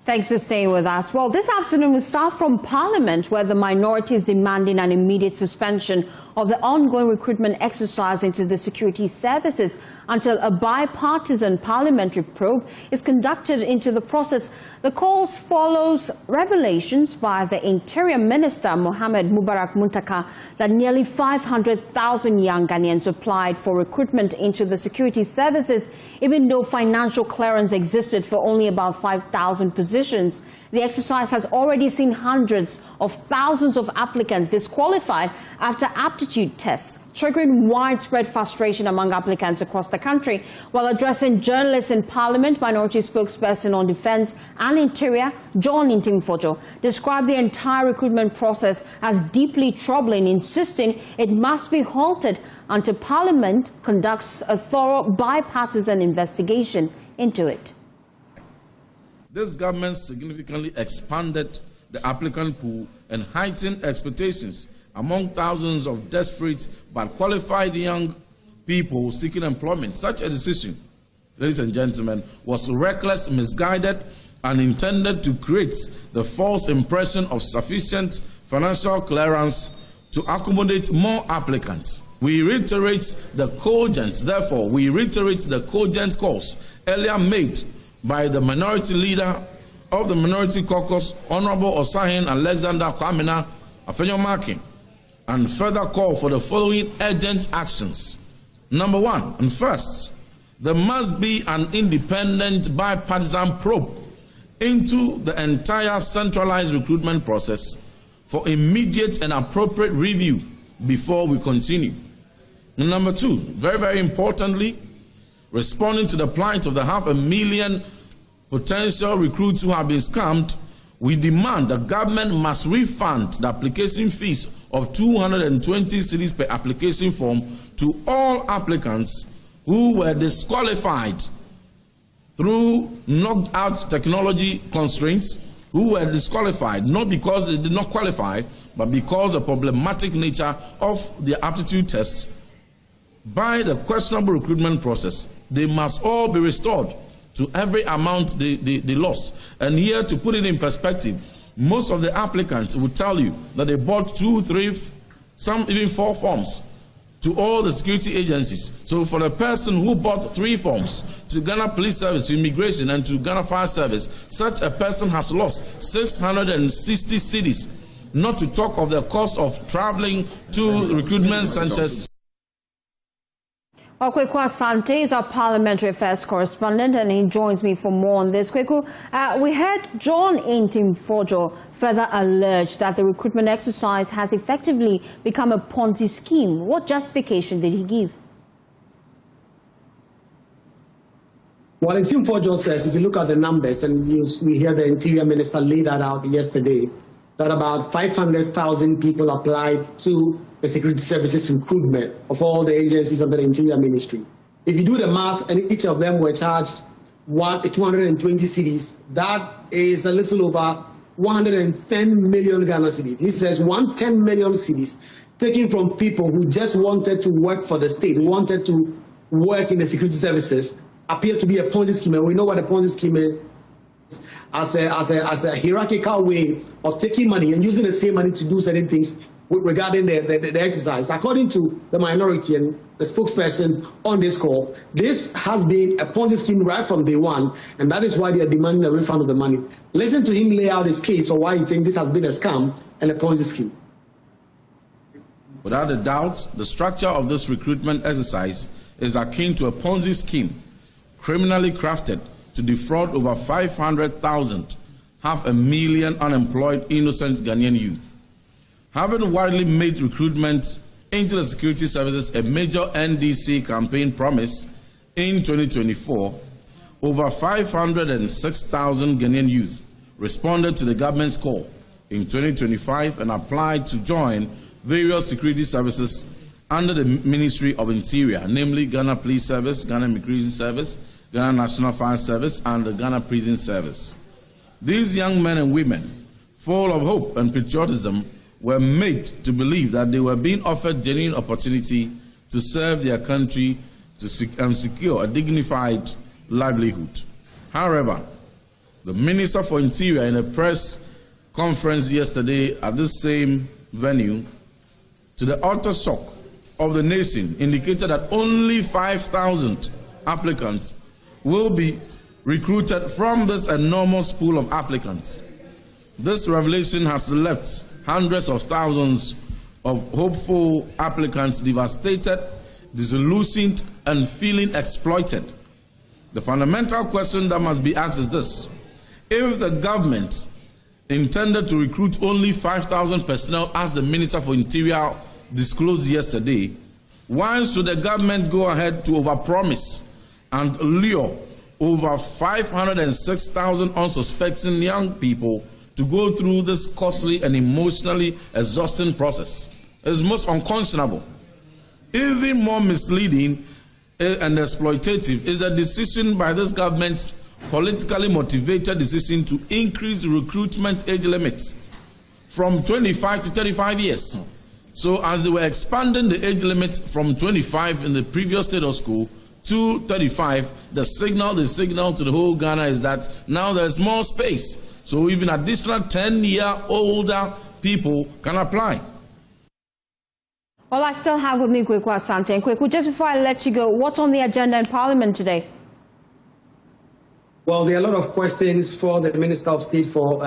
Thanks for staying with us. Well, this afternoon we start from Parliament, where the minority is demanding an immediate suspension of the ongoing recruitment exercise into the security services until a bipartisan parliamentary probe is conducted into the process. The calls follows revelations by the Interior Minister, Mohammed Mubarak Muntaka, that nearly 500,000 young Ghanaians applied for recruitment into the security services, even though financial clearance existed for only about 5,000 positions. The exercise has already seen hundreds of thousands of applicants disqualified after aptitude tests, triggering widespread frustration among applicants across the country. While addressing journalists in Parliament, Minority spokesperson on Defence and Interior, John Ntimfojo, described the entire recruitment process as deeply troubling, insisting it must be halted until Parliament conducts a thorough bipartisan investigation into it. This government significantly expanded the applicant pool and heightened expectations among thousands of desperate but qualified young people seeking employment. Such a decision, ladies and gentlemen, was reckless, misguided, and intended to create the false impression of sufficient financial clearance to accommodate more applicants. We reiterate the cogent calls earlier made by the minority leader of the Minority Caucus, Honorable Osahin Alexander Kwamina Afenyomakin, and further call for the following urgent actions. Number one, and first, there must be an independent bipartisan probe into the entire centralized recruitment process for immediate and appropriate review before we continue. Number two, very, very importantly, responding to the plight of the 500,000 potential recruits who have been scammed, we demand the government must refund the application fees of 220 cedis per application form to all applicants who were disqualified through knocked out technology constraints, who were disqualified not because they did not qualify, but because of the problematic nature of the aptitude tests by the questionable recruitment process. They must all be restored to every amount they lost. And here, to put it in perspective, most of the applicants will tell you that they bought 2, 3, some even 4 forms to all the security agencies. So for the person who bought 3 forms to Ghana Police Service, to Immigration, and to Ghana Fire Service, such a person has lost 660 cedis, not to talk of the cost of traveling to recruitment centers. Well, Kweku Asante is our parliamentary affairs correspondent, and he joins me for more on this. Kweku, we heard John Ntimfojo further allege that the recruitment exercise has effectively become a Ponzi scheme. What justification did he give? Well, Ntimfojo says, if you look at the numbers, and we hear the Interior Minister lay that out yesterday, that about 500,000 people applied to the security services recruitment of all the agencies of the Interior Ministry. If you do the math, and each of them were charged 220 cedis, that is a little over 110 million Ghana cedis. He says 110 million cedis taken from people who just wanted to work for the state, who wanted to work in the security services, appear to be a Ponzi scheme. And we know what a Ponzi scheme is. As a hierarchical way of taking money and using the same money to do certain things regarding the exercise. According to the minority and the spokesperson on this call, this has been a Ponzi scheme right from day one, and that is why they are demanding a refund of the money. Listen to him lay out his case for why he thinks this has been a scam and a Ponzi scheme. Without a doubt, the structure of this recruitment exercise is akin to a Ponzi scheme, criminally crafted to defraud over 500,000, 500,000 unemployed innocent Ghanaian youth. Having widely made recruitment into the security services a major NDC campaign promise in 2024, over 506,000 Ghanaian youth responded to the government's call in 2025 and applied to join various security services under the Ministry of Interior, namely Ghana Police Service, Ghana Immigration Service, Ghana National Fire Service, and the Ghana Prison Service. These young men and women, full of hope and patriotism, were made to believe that they were being offered genuine opportunity to serve their country and secure a dignified livelihood. However, The Minister for Interior, in a press conference yesterday at this same venue, to the utter shock of the nation, indicated that only 5,000 applicants will be recruited from this enormous pool of applicants. This revelation has left hundreds of thousands of hopeful applicants devastated, disillusioned, and feeling exploited. The fundamental question that must be asked is this: if the government intended to recruit only 5,000 personnel, as the Minister for Interior disclosed yesterday, why should the government go ahead to overpromise and lure over 506,000 unsuspecting young people to go through this costly and emotionally exhausting process? It is most unconscionable. Even more misleading and exploitative is the decision by this government's politically motivated decision to increase recruitment age limits from 25 to 35 years. So as they were expanding the age limit from 25 in the previous state of school to 35, the signal to the whole Ghana is that now there's more space. So even additional 10-year-older people can apply. Well, I still have with me Kweku Asante. And Kweku, just before I let you go, what's on the agenda in Parliament today? Well, there are a lot of questions for the Minister of State for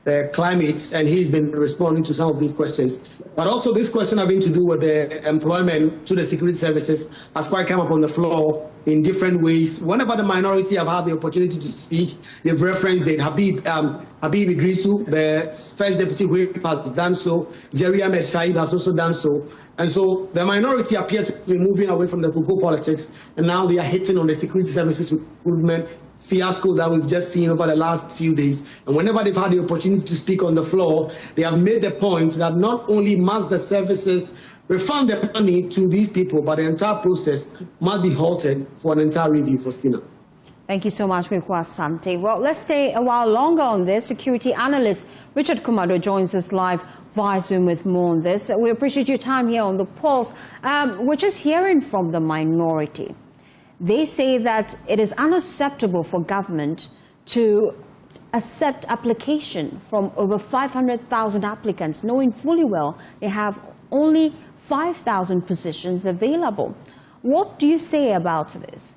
the climate, and he's been responding to some of these questions. But also this question having to do with the employment to the security services has quite come up on the floor in different ways. Whenever the minority have had the opportunity to speak, they've referenced it. Habib Idrisu, the first deputy whip, has done so. Jerry Ahmed Shaib has also done so. And so the minority appear to be moving away from the cocoa politics, and now they are hitting on the security services recruitment fiasco that we've just seen over the last few days. And whenever they've had the opportunity to speak on the floor, they have made the point that not only must the services refund the money to these people, but the entire process must be halted for an entire review. Faustina. Thank you so much, Kweku Asante. Well, let's stay a while longer on this. Security analyst Richard Kumado joins us live via Zoom with more on this. We appreciate your time here on The Pulse. We're just hearing from the minority. They say that it is unacceptable for government to accept application from over 500,000 applicants, knowing fully well they have only 5,000 positions available. What do you say about this?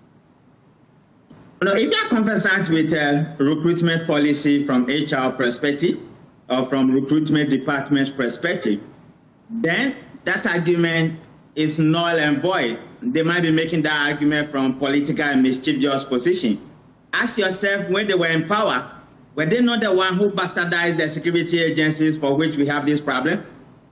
If you are conversant with recruitment policy from HR perspective or from recruitment department perspective, then that argument is null and void. They might be making that argument from political and mischievous position. Ask yourself, when they were in power, were they not the one who bastardized the security agencies for which we have this problem?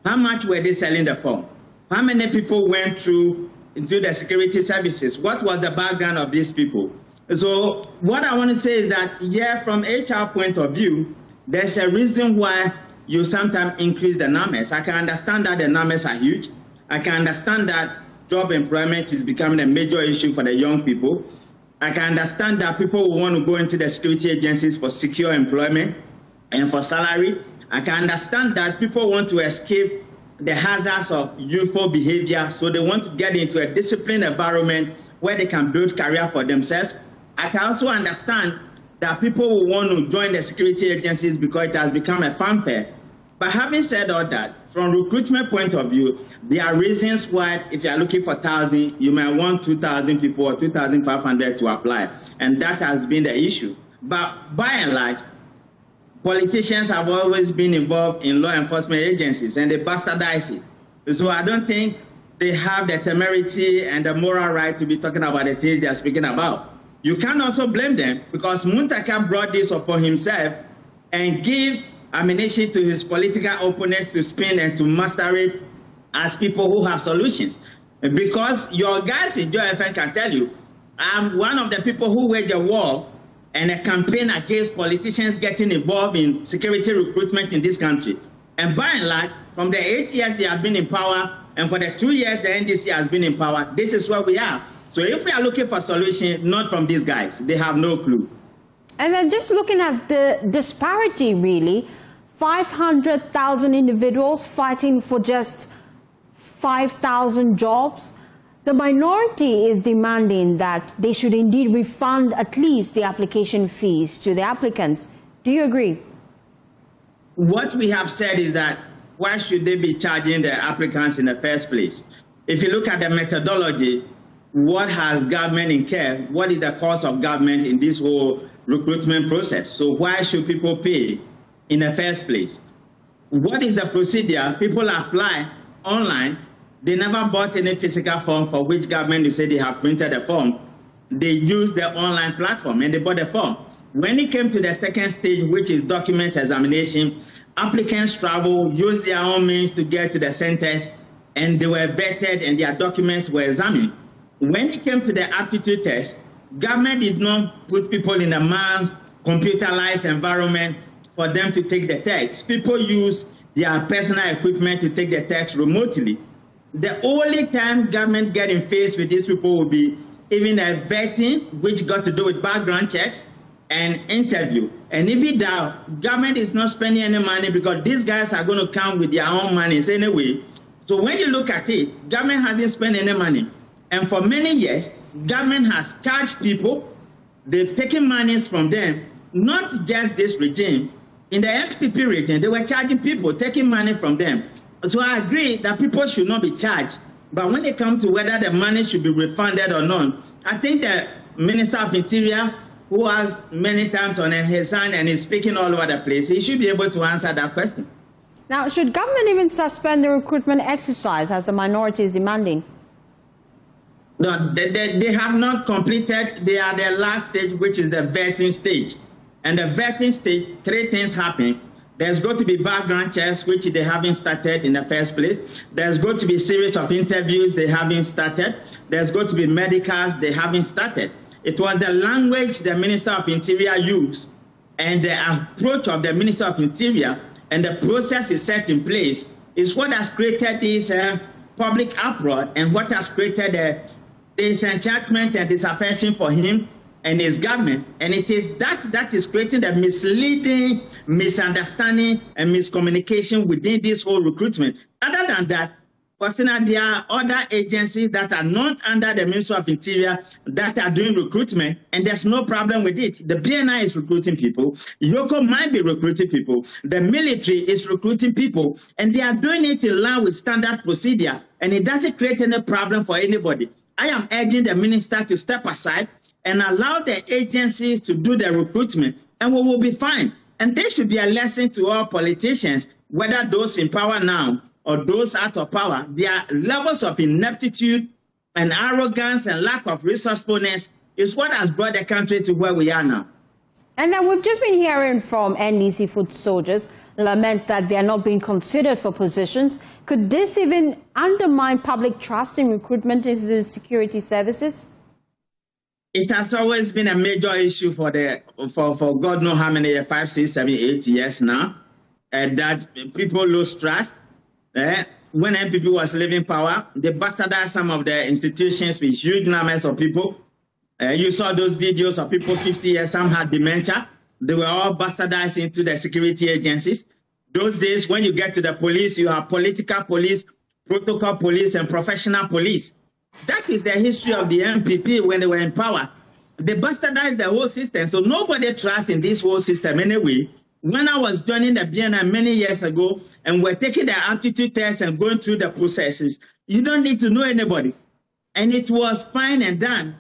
How much were they selling the form? How many people went through into the security services? What was the background of these people? So what I want to say is that, yeah, from HR point of view, there's a reason why you sometimes increase the numbers. I can understand that the numbers are huge. I can understand that job employment is becoming a major issue for the young people. I can understand that people will want to go into the security agencies for secure employment and for salary. I can understand that people want to escape the hazards of youthful behavior, so they want to get into a disciplined environment where they can build career for themselves. I can also understand that people will want to join the security agencies because it has become a fanfare. But having said all that, from recruitment point of view, there are reasons why if you are looking for 1,000, you might want 2,000 people or 2,500 to apply. And that has been the issue. But by and large, politicians have always been involved in law enforcement agencies, and they bastardize it. So I don't think they have the temerity and the moral right to be talking about the things they are speaking about. You can also blame them, because Muntaka brought this upon himself and give ammunition to his political opponents to spin and to master it as people who have solutions. Because your guys in Joy FM can tell you, I'm one of the people who wage a war and a campaign against politicians getting involved in security recruitment in this country. And by and large, from the 8 years they have been in power, and for the 2 years the NDC has been in power, this is where we are. So if we are looking for solution, not from these guys, they have no clue. And then just looking at the disparity, really, 500,000 individuals fighting for just 5,000 jobs. The minority is demanding that they should indeed refund at least the application fees to the applicants. Do you agree? What we have said is that why should they be charging the applicants in the first place? If you look at the methodology, what has government incurred? What is the cost of government in this whole recruitment process? So why should people pay in the first place? What is the procedure? People apply online. They never bought any physical form for which government they say they have printed a form. They used the online platform and they bought the form. When it came to the second stage, which is document examination, applicants travel, use their own means to get to the centers, and they were vetted and their documents were examined. When it came to the aptitude test, government did not put people in a mass computerized environment for them to take the test. People use their personal equipment to take the test remotely. The only time government getting faced with these people will be even a vetting, which got to do with background checks and interview. And even that, government is not spending any money because these guys are going to come with their own monies anyway. So when you look at it, government hasn't spent any money. And for many years, government has charged people. They've taken monies from them, not just this regime. In the MPP region, they were charging people, taking money from them. So I agree that people should not be charged. But when it comes to whether the money should be refunded or not, I think the Minister of Interior, who has many times on his hand and is speaking all over the place, he should be able to answer that question. Now, should government even suspend the recruitment exercise as the minority is demanding? No, they have not completed. They are the last stage, which is the vetting stage. And the vetting stage, three things happen. There's going to be background checks, which they haven't started in the first place. There's going to be a series of interviews they haven't started. There's going to be medicals they haven't started. It was the language the Minister of Interior used and the approach of the Minister of Interior and the process is set in place is what has created this public uproar and what has created the disenchantment and disaffection for him and his government. And it is that is creating the misleading, misunderstanding, and miscommunication within this whole recruitment. Other than that, Faustina, there are other agencies that are not under the Ministry of Interior that are doing recruitment, and there's no problem with it. The BNI is recruiting people. Yoko might be recruiting people. The military is recruiting people, and they are doing it in line with standard procedure, and it doesn't create any problem for anybody. I am urging the minister to step aside and allow the agencies to do the recruitment, and we will be fine. And there should be a lesson to all politicians, whether those in power now or those out of power. Their levels of ineptitude and arrogance and lack of resourcefulness is what has brought the country to where we are now. And then we've just been hearing from NDC foot soldiers lament that they are not being considered for positions. Could this even undermine public trust in recruitment into the security services? It has always been a major issue for God knows how many, 5, 6, 7, 8 years now, that people lose trust. When MPP was leaving power, they bastardized some of the institutions with huge numbers of people. You saw those videos of people 50 years, some had dementia. They were all bastardized into the security agencies. Those days, when you get to the police, you have political police, protocol police, and professional police. That is the history of the MPP when they were in power. They bastardized the whole system, so nobody trusts in this whole system anyway. When I was joining the BNI many years ago and we're taking the aptitude test and going through the processes, you don't need to know anybody. And it was fine and done.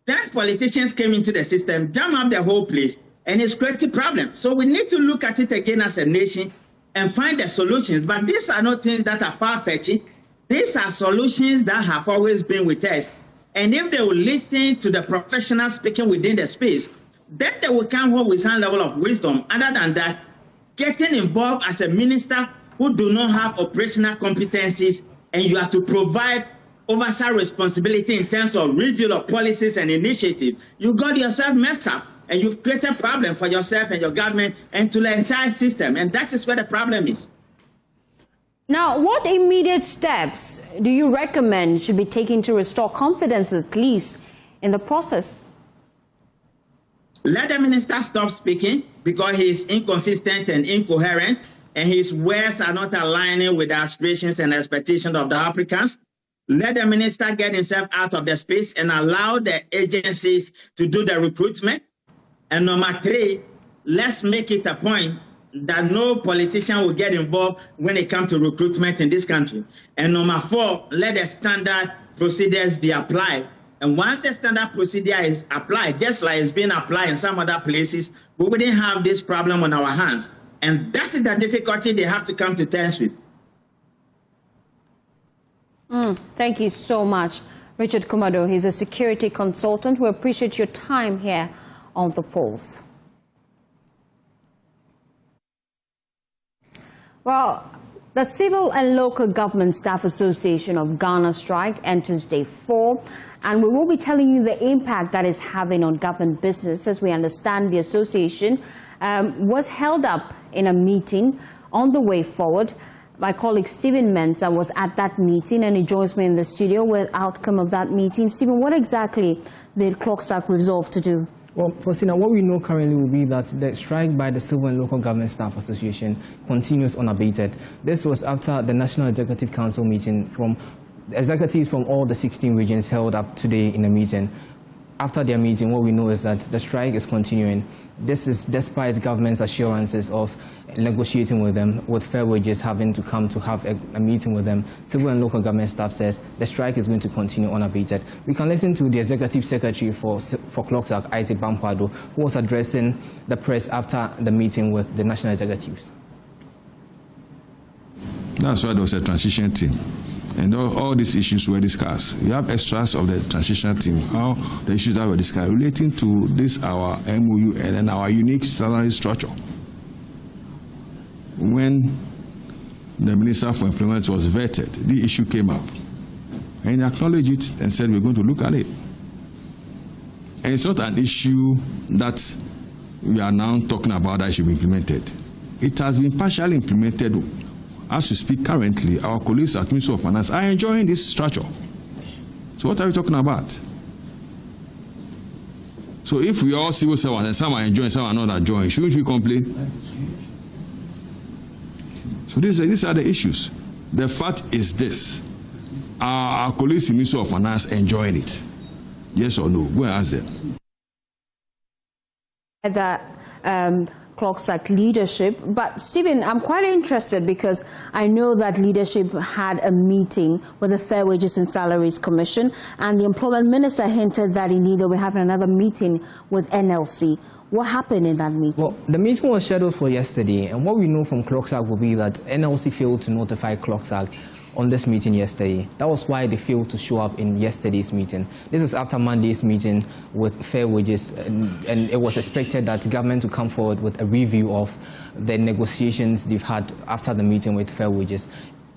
Then politicians came into the system, jam up the whole place, and it's created problems. So we need to look at it again as a nation and find the solutions. But these are not things that are far-fetching. These are solutions that have always been with us. And if they will listen to the professionals speaking within the space, then they will come home with some level of wisdom. Other than that, getting involved as a minister who do not have operational competencies and you have to provide oversight responsibility in terms of review of policies and initiatives, you got yourself messed up and you've created a problem for yourself and your government and to the entire system. And that is where the problem is. Now, what immediate steps do you recommend should be taken to restore confidence, at least, in the process? Let the minister stop speaking because he is inconsistent and incoherent, and his words are not aligning with the aspirations and expectations of the Africans. Let the minister get himself out of the space and allow the agencies to do the recruitment. And number 3, let's make it a point that no politician will get involved when it comes to recruitment in this country. And number 4, let the standard procedures be applied. And once the standard procedure is applied, just like it's been applied in some other places, we wouldn't have this problem on our hands. And that is the difficulty they have to come to terms with. Thank you so much, Richard Kumado. He's a security consultant. We appreciate your time here on The Pulse. Well, the Civil and Local Government Staff Association of Ghana strike enters day 4, and we will be telling you the impact that is having on government business. As we understand, the association was held up in a meeting on the way forward. My colleague Stephen Mensah was at that meeting, and he joins me in the studio with the outcome of that meeting. Stephen, what exactly did CLOGSAG resolve to do? Well, Faustina, what we know currently will be that the strike by the Civil and Local Government Staff Association continues unabated. This was after the National Executive Council meeting from executives from all the 16 regions held up today in a meeting. After their meeting, what we know is that the strike is continuing. This is despite government's assurances of negotiating with them, with fair wages having to come to have a meeting with them. Civil and local government staff says the strike is going to continue unabated. We can listen to the Executive Secretary for CLOGSAG, Isaac Bamkwado, who was addressing the press after the meeting with the national executives. That's why there was a transition team. And all these issues were discussed. You have extras of the transition team, all the issues that were discussed relating to this, our MOU, and then our unique salary structure. When the Minister for Employment was vetted, the issue came up. And he acknowledged it and said, we're going to look at it. And it's not an issue that we are now talking about that should be implemented. It has been partially implemented. As we speak currently, our colleagues at Ministry of Finance are enjoying this structure. So what are we talking about? So if we all civil servants and some are enjoying, some are not enjoying, shouldn't we complain? So these are the issues. The fact is this. Are our colleagues in Ministry of Finance enjoying it? Yes or no? Go and ask them. CLOGSAG leadership. But Stephen, I'm quite interested because I know that leadership had a meeting with the Fair Wages and Salaries Commission, and the Employment Minister hinted that indeed they'll be having another meeting with NLC. What happened in that meeting? Well, the meeting was scheduled for yesterday, and what we know from CLOGSAG will be that NLC failed to notify CLOGSAG on this meeting yesterday. That was why they failed to show up in yesterday's meeting. This is after Monday's meeting with fair wages, and it was expected that the government would come forward with a review of the negotiations they've had after the meeting with fair wages.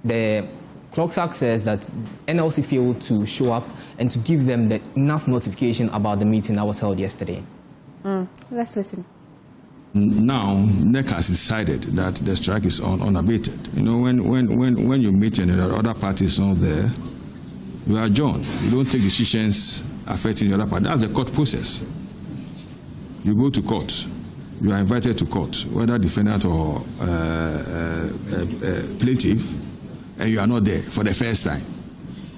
The CLOGSAG says that NLC failed to show up and to give them enough notification about the meeting that was held yesterday. Let's listen. Now, NEC has decided that the strike is unabated. You know, when you meet and the other party is not there, you adjourn. You don't take decisions affecting the other party. That's the court process. You go to court. You are invited to court, whether defendant or plaintiff, and you are not there for the first time.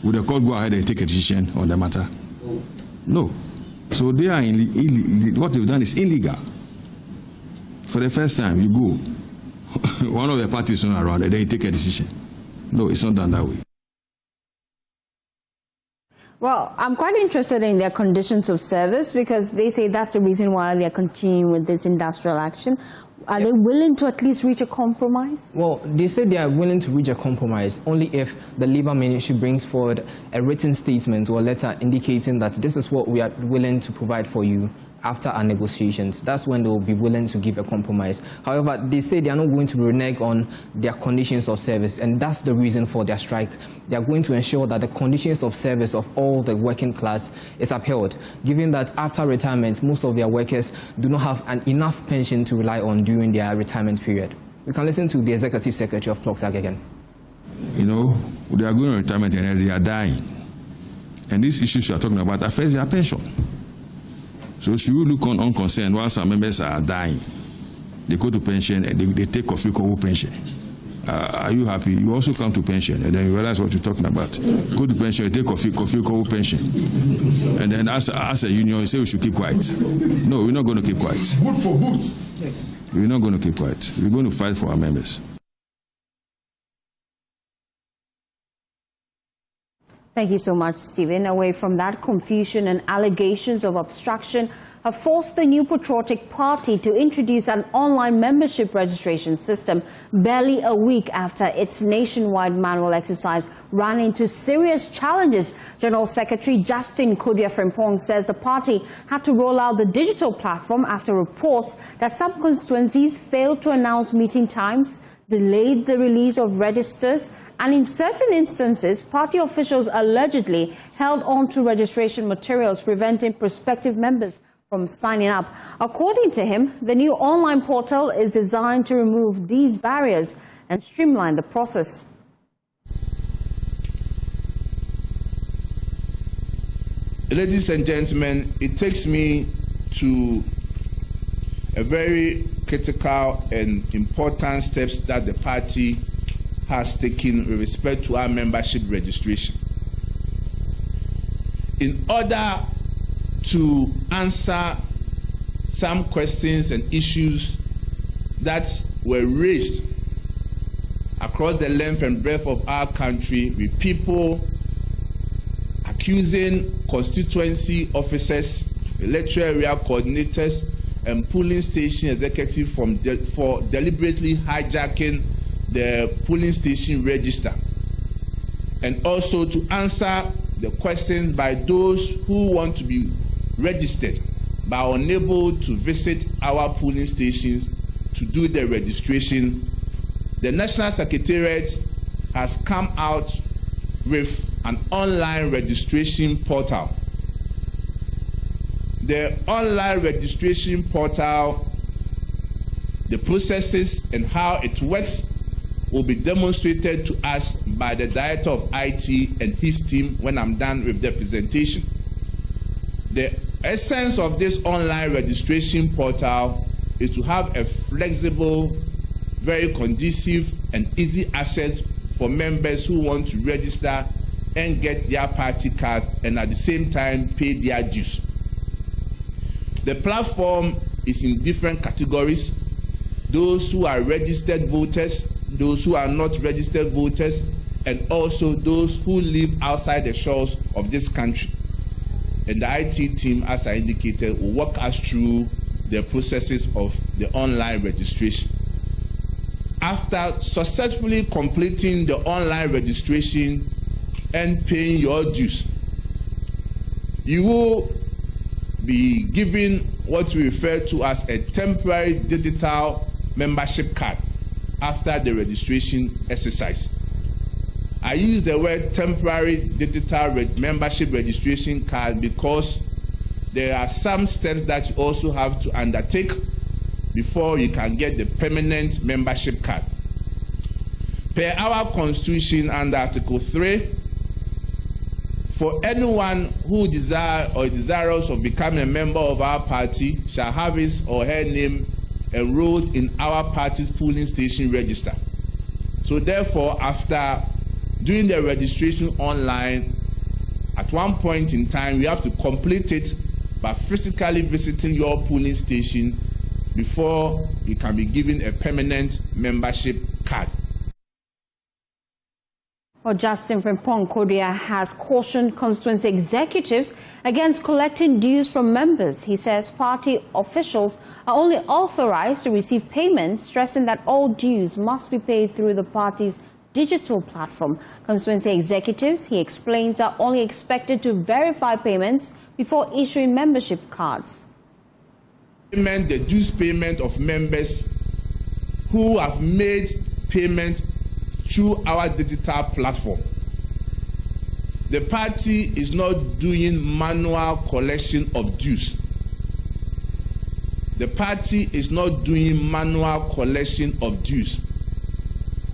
Will the court go ahead and take a decision on the matter? No. So they are what they've done is illegal. For the first time, you go, one of the parties is not around, and then you take a decision. No, it's not done that way. Well, I'm quite interested in their conditions of service because they say that's the reason why they're continuing with this industrial action. Are they willing to at least reach a compromise? Well, they say they are willing to reach a compromise only if the Labour Ministry brings forward a written statement or a letter indicating that this is what we are willing to provide for you after our negotiations. That's when they will be willing to give a compromise. However, they say they are not going to renege on their conditions of service, and that's the reason for their strike. They are going to ensure that the conditions of service of all the working class is upheld, given that after retirement, most of their workers do not have enough pension to rely on during their retirement period. We can listen to the Executive Secretary of CLOGSAG again. You know, they are going on retirement and they are dying. And these issues you are talking about affect their pension. So should we look on unconcerned while some members are dying? They go to pension and they take coffee pension. Are you happy? You also come to pension, and then you realize what you're talking about. Go to pension, you take coffee, pension. And then as a union, you say we should keep quiet. No, we're not going to keep quiet. Good for good. Yes. We're not going to keep quiet. We're going to fight for our members. Thank you so much, Stephen. Away from that, confusion and allegations of obstruction have forced the New Patriotic Party to introduce an online membership registration system barely a week after its nationwide manual exercise ran into serious challenges. General Secretary Justin Kodia Frimpong says the party had to roll out the digital platform after reports that some constituencies failed to announce meeting times, delayed the release of registers, and in certain instances, party officials allegedly held on to registration materials, preventing prospective members from signing up. According to him, the new online portal is designed to remove these barriers and streamline the process. Ladies and gentlemen, it takes me to a very critical and important steps that the party has taken with respect to our membership registration. In order to answer some questions and issues that were raised across the length and breadth of our country, with people accusing constituency officers, electoral area coordinators, and polling station executives for deliberately hijacking the polling station register, and also to answer the questions by those who want to be registered but are unable to visit our polling stations to do their registration. The National Secretariat has come out with an online registration portal. The online registration portal, the processes and how it works will be demonstrated to us by the Director of IT and his team when I'm done with the presentation. The essence of this online registration portal is to have a flexible, very conducive and easy access for members who want to register and get their party cards and at the same time pay their dues. The platform is in different categories: those who are registered voters, those who are not registered voters, and also those who live outside the shores of this country. And the IT team, as I indicated, will walk us through the processes of the online registration. After successfully completing the online registration and paying your dues, you will be given what we refer to as a temporary digital membership card after the registration exercise. I use the word temporary digital membership registration card because there are some steps that you also have to undertake before you can get the permanent membership card. Per our Constitution under Article 3, for anyone who desires or desirous of becoming a member of our party shall have his or her name enrolled in our party's polling station register. So therefore, after doing the registration online, at one point in time, we have to complete it by physically visiting your polling station before you can be given a permanent membership card. Well, Justin Frimpong Kodia has cautioned constituency executives against collecting dues from members. He says party officials are only authorized to receive payments, stressing that all dues must be paid through the party's digital platform. Constituency executives, he explains, are only expected to verify payments before issuing membership cards. The dues payment of members who have made payment through our digital platform. The party is not doing manual collection of dues. The party is not doing manual collection of dues.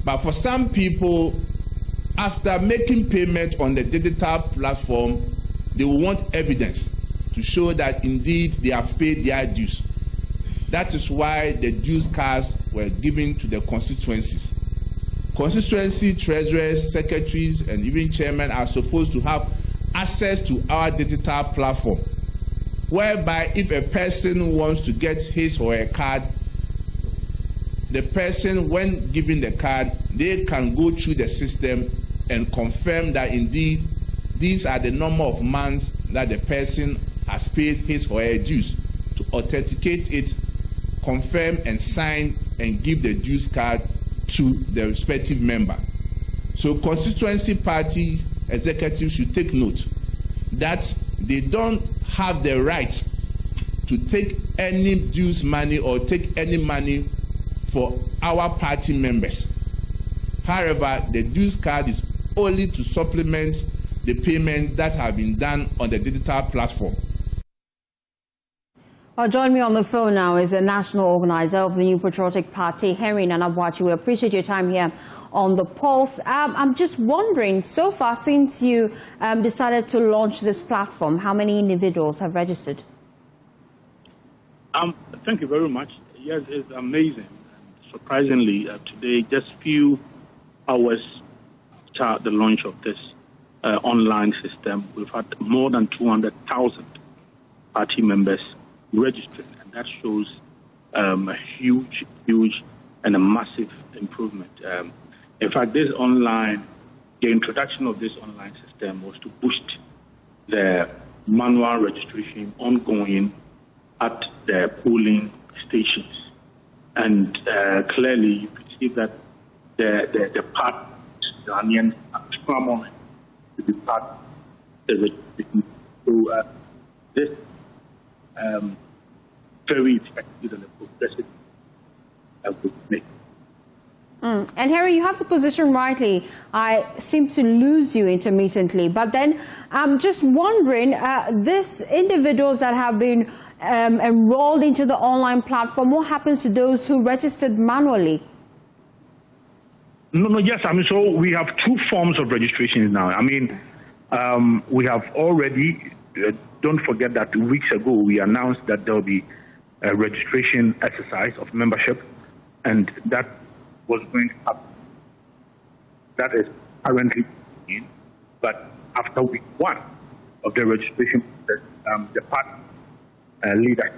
But for some people, after making payment on the digital platform, they will want evidence to show that indeed they have paid their dues. That is why the dues cards were given to the constituencies. constituency treasurers, secretaries, and even chairmen are supposed to have access to our digital platform, whereby if a person wants to get his or her card, the person, when given the card, they can go through the system and confirm that indeed these are the number of months that the person has paid his or her dues, to authenticate it, confirm and sign and give the dues card to the respective member. So constituency party executives should take note that they don't have the right to take any dues money or take any money for our party members. However, the dues card is only to supplement the payment that have been done on the digital platform. Join me on the phone now is the national organizer of the New Patriotic Party, Henry Nanabwachi. We appreciate your time here on The Pulse. I'm just wondering, so far since you decided to launch this platform, how many individuals have registered? Thank you very much. Yes, it's amazing. Surprisingly, today, just few hours after the launch of this online system, we've had more than 200,000 party members registering, and that shows a huge and a massive improvement. In fact, the introduction of this online system was to boost the manual registration ongoing at the polling stations. And clearly, you could see that the part Ghanaians are clamoring to be part of the registration. So this very effective and progressive make. And Harry, you have the position rightly. I seem to lose you intermittently. But then I'm just wondering, these individuals that have been enrolled into the online platform, what happens to those who registered manually? Yes. So we have two forms of registration now. We have already, don't forget that 2 weeks ago, we announced that there will be a registration exercise of membership, and that was going to happen. That is currently in, but after week 1 of the registration process, the party leader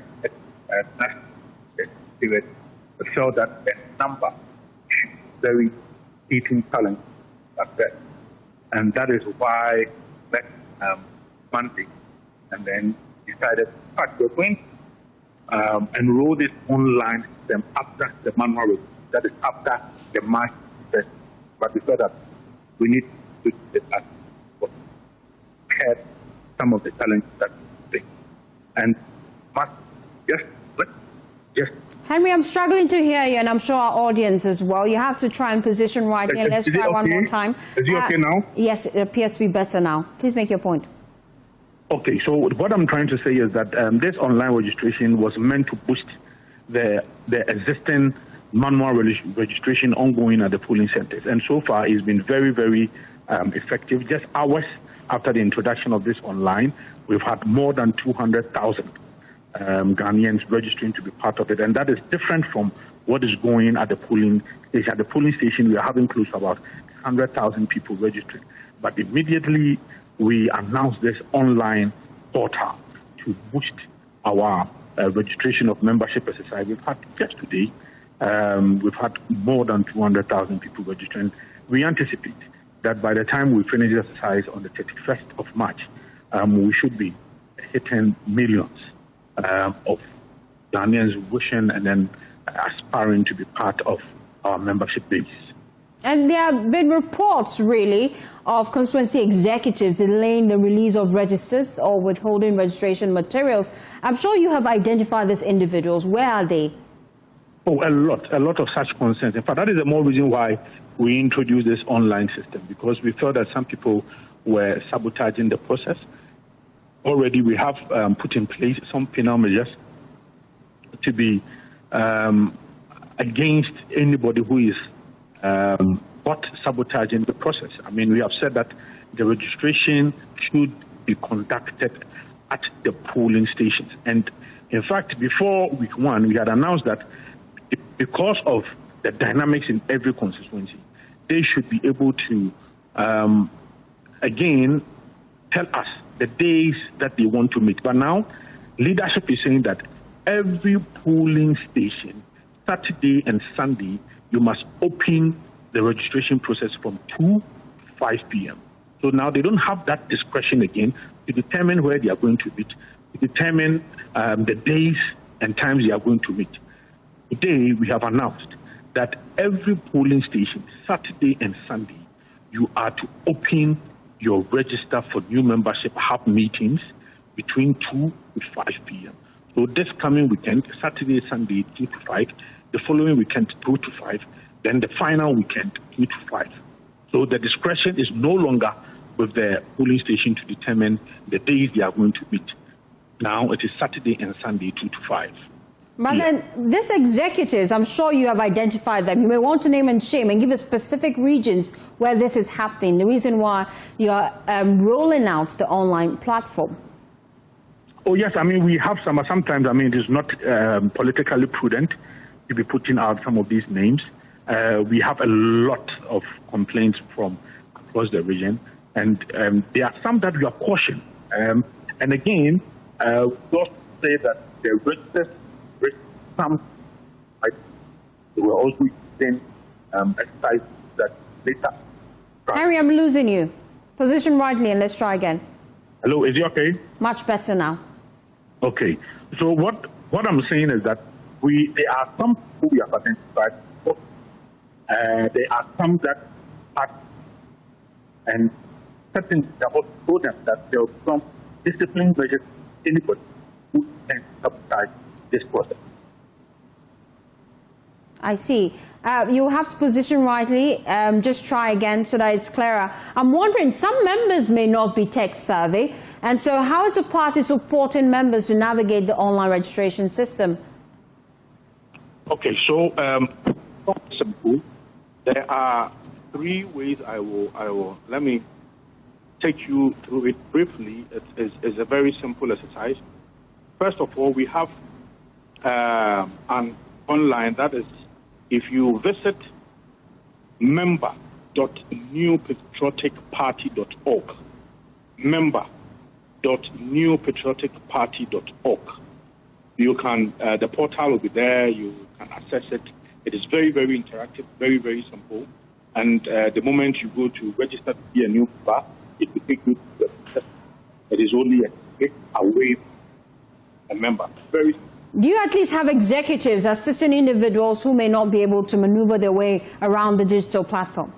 felt that the number is very eating challenge at best. And that is why next Monday, and then decided we're going to enroll this online system after the manual, that is after the March test. But we thought that we need to do it as some of the challenges that we face. And just Henry, I'm struggling to hear you, and I'm sure our audience as well. You have to try and position right here. Let's try one more time. Is it okay now? Yes, it appears to be better now. Please make your point. Okay, so what I'm trying to say is that this online registration was meant to boost the existing manual registration ongoing at the polling centers. And so far, it's been very, very effective. Just hours after the introduction of this online, we've had more than 200,000 Ghanaians registering to be part of it. And that is different from what is going at the polling station. At the polling station, we are having close to about 100,000 people registering. But immediately, we announced this online portal to boost our registration of membership exercise. We've had just today, we've had more than 200,000 people registering. We anticipate that by the time we finish the exercise on the 31st of March, we should be hitting millions of Ghanaians wishing and then aspiring to be part of our membership base. And there have been reports, really, of constituency executives delaying the release of registers or withholding registration materials. I'm sure you have identified these individuals. Where are they? Oh, a lot of such concerns. In fact, that is the more reason why we introduced this online system, because we felt that some people were sabotaging the process. Already, we have put in place some penal measures to be against anybody who is caught sabotaging the process. We have said that the registration should be conducted at the polling stations. And in fact, before week 1, we had announced that because of the dynamics in every constituency, they should be able to, again, tell us the days that they want to meet. But now, leadership is saying that every polling station, Saturday and Sunday, you must open the registration process from 2 to 5 p.m. So now they don't have that discretion again to determine where they are going to meet, to determine the days and times they are going to meet. Today, we have announced that every polling station, Saturday and Sunday, you are to open your register for new membership, have meetings between 2 to 5 p.m. So this coming weekend, Saturday, Sunday, 2 to 5, the following weekend, 2 to 5, then the final weekend, 2 to 5. So the discretion is no longer with the polling station to determine the days they are going to meet. Now it is Saturday and Sunday, 2 to 5. But then these executives, I'm sure you have identified them. You may want to name and shame and give us specific regions where this is happening, the reason why you are rolling out the online platform. Oh, yes. I mean, we have some, but sometimes, I mean, it is not politically prudent to be putting out some of these names. We have a lot of complaints from across the region, and there are some that we are cautioned. And again, we also say that the registered some, like, they were also using exercise that later. Henry, I'm losing you. Position rightly and let's try again. Hello, is it okay? Much better now. Okay. So what I'm saying is that there are some who we have identified. There are some that are, and certain that also told them that there are some discipline measures anybody who can sabotage this process. I see. You have to position rightly. Just try again so that it's clearer. I'm wondering, some members may not be tech savvy, and so how is the party supporting members to navigate the online registration system? Okay, so simple. There are 3 ways I will. Let me take you through it briefly. It's a very simple exercise. First of all, we have an online, that is, if you visit member.newpatrioticparty.org, member.newpatrioticparty.org, you can, the portal will be there, you can access it. It is very, very interactive, very, very simple. And the moment you go to register to be a new member, it will take you to the register. It is only a click away from a member. Very simple. Do you at least have executives assisting individuals who may not be able to maneuver their way around the digital platform?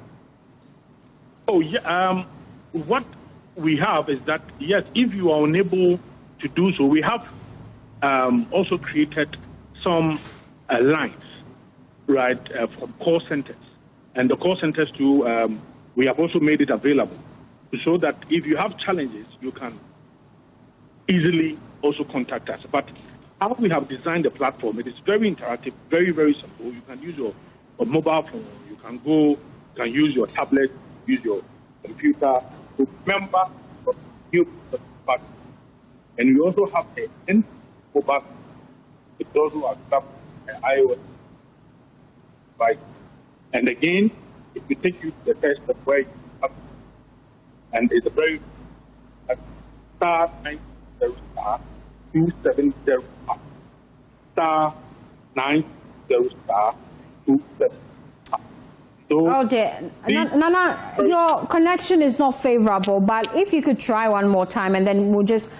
Oh, yeah. What we have is that, yes, if you are unable to do so, we have also created some lines, right, from call centers. And the call centers, too, we have also made it available so that if you have challenges, you can easily also contact us. But how we have designed the platform, it is very interactive, very, very simple. You can use your mobile phone, you can use your tablet, use your computer. Remember, and we also have an mobile. It also has an iOS device. And again, if we take you to the test of where you have, and it's a very star 9 star 270 star 90 star 27. So oh dear. Nana, your connection is not favorable, but if you could try one more time and then we'll just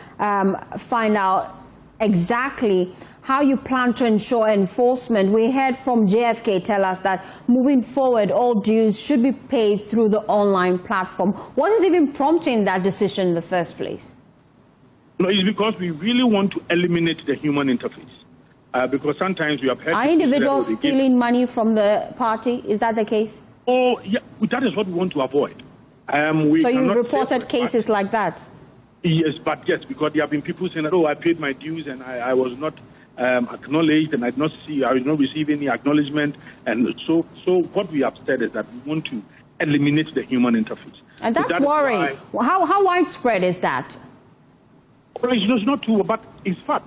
find out exactly how you plan to ensure enforcement. We heard from JFK tell us that moving forward, all dues should be paid through the online platform. What is even prompting that decision in the first place? No, it's because we really want to eliminate the human interface. Because sometimes we have heard... Are individuals stealing money from the party? Is that the case? Oh, yeah, that is what we want to avoid. So you reported cases like that? Yes, but yes, because there have been people saying that, oh, I paid my dues and I was not acknowledged and I did not receive any acknowledgement. And so what we have said is that we want to eliminate the human interface. And that's worrying. How widespread is that? Well, it's not true, but in fact,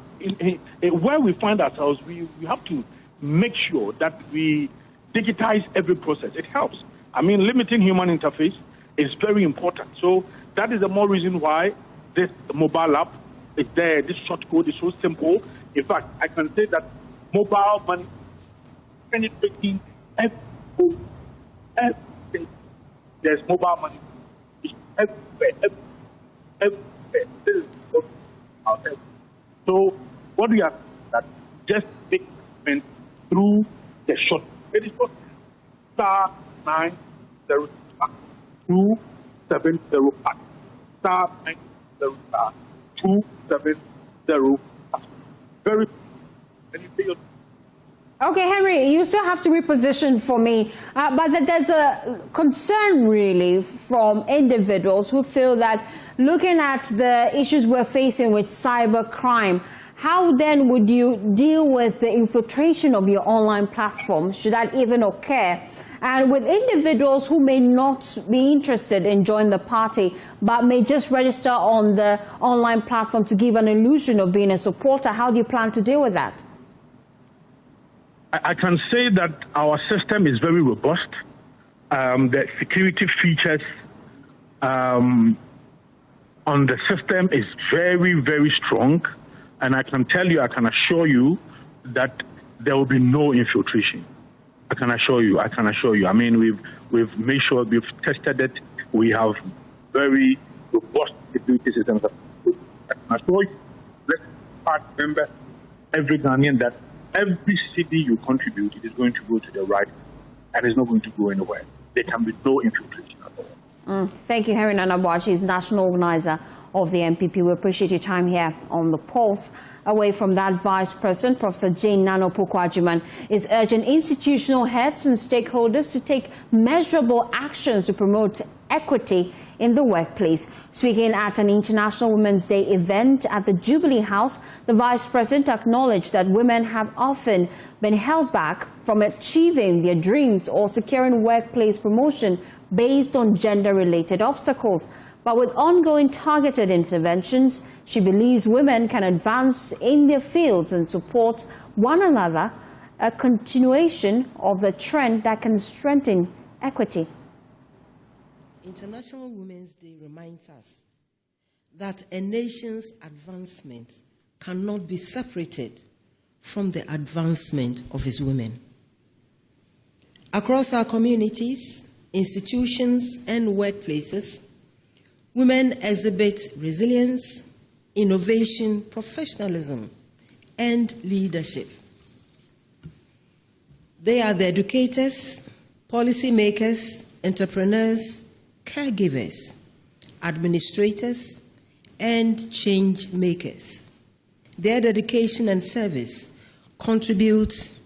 where we find ourselves, we have to make sure that we digitize every process. It helps. I mean, limiting human interface is very important. So that is the more reason why this mobile app is there. This short code is so simple. In fact, I can say that mobile money penetrating everything. There's mobile money. It's everywhere. This is out there. So what we are that just take payment through the short, very short, star 900 270 star 900 270. Very. Okay, Henry, you still have to reposition for me, but there's a concern really from individuals who feel that looking at the issues we're facing with cyber crime, how then would you deal with the infiltration of your online platform, should that even occur? And with individuals who may not be interested in joining the party, but may just register on the online platform to give an illusion of being a supporter, how do you plan to deal with that? I can say that our system is very robust. The security features on the system is very, very strong. And I can tell you, I can assure you that there will be no infiltration. I can assure you. I mean, we've made sure we've tested it. We have very robust security systems. I can assure you, let's remember every Ghanaian that every city you contribute, it is going to go to the right and it's not going to go anywhere. There can be no infiltration at all. Thank you, Henry Nanabuachi, is national organizer of the MPP. We appreciate your time here on The Pulse. Away from that, Vice President Professor Jane Nano Pokuajiman is urging institutional heads and stakeholders to take measurable actions to promote equity in the workplace. Speaking at an International Women's Day event at the Jubilee House, the Vice President acknowledged that women have often been held back from achieving their dreams or securing workplace promotion based on gender-related obstacles. But with ongoing targeted interventions, she believes women can advance in their fields and support one another, a continuation of the trend that can strengthen equity. International Women's Day reminds us that a nation's advancement cannot be separated from the advancement of its women. Across our communities, institutions, and workplaces, women exhibit resilience, innovation, professionalism, and leadership. They are the educators, policymakers, entrepreneurs, caregivers, administrators, and change makers. Their dedication and service contribute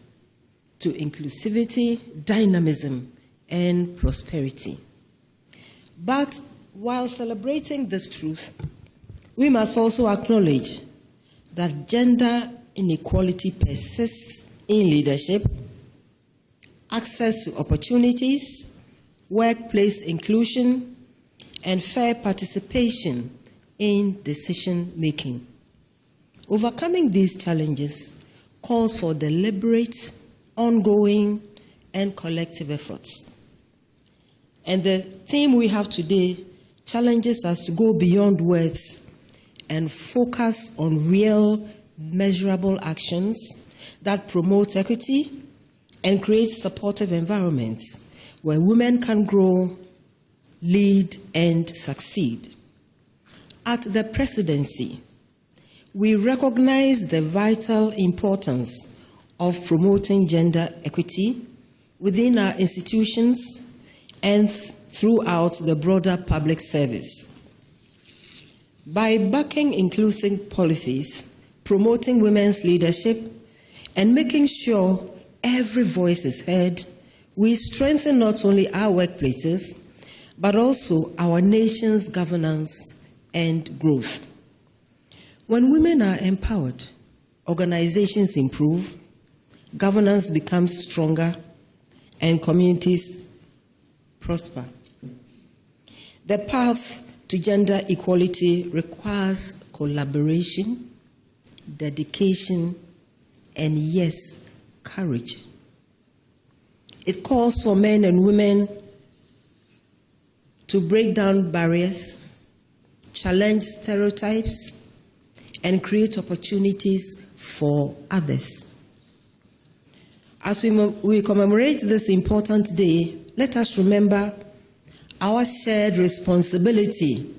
to inclusivity, dynamism, and prosperity. But while celebrating this truth, we must also acknowledge that gender inequality persists in leadership, access to opportunities, workplace inclusion, and fair participation in decision-making. Overcoming these challenges calls for deliberate, ongoing, and collective efforts. And the theme we have today challenges us to go beyond words and focus on real, measurable actions that promote equity and create supportive environments where women can grow, lead, and succeed. At the presidency, we recognize the vital importance of promoting gender equity within our institutions and throughout the broader public service. By backing inclusive policies, promoting women's leadership, and making sure every voice is heard, we strengthen not only our workplaces, but also our nation's governance and growth. When women are empowered, organizations improve, governance becomes stronger, and communities prosper. The path to gender equality requires collaboration, dedication, and yes, courage. It calls for men and women to break down barriers, challenge stereotypes, and create opportunities for others. As we commemorate this important day, let us remember our shared responsibility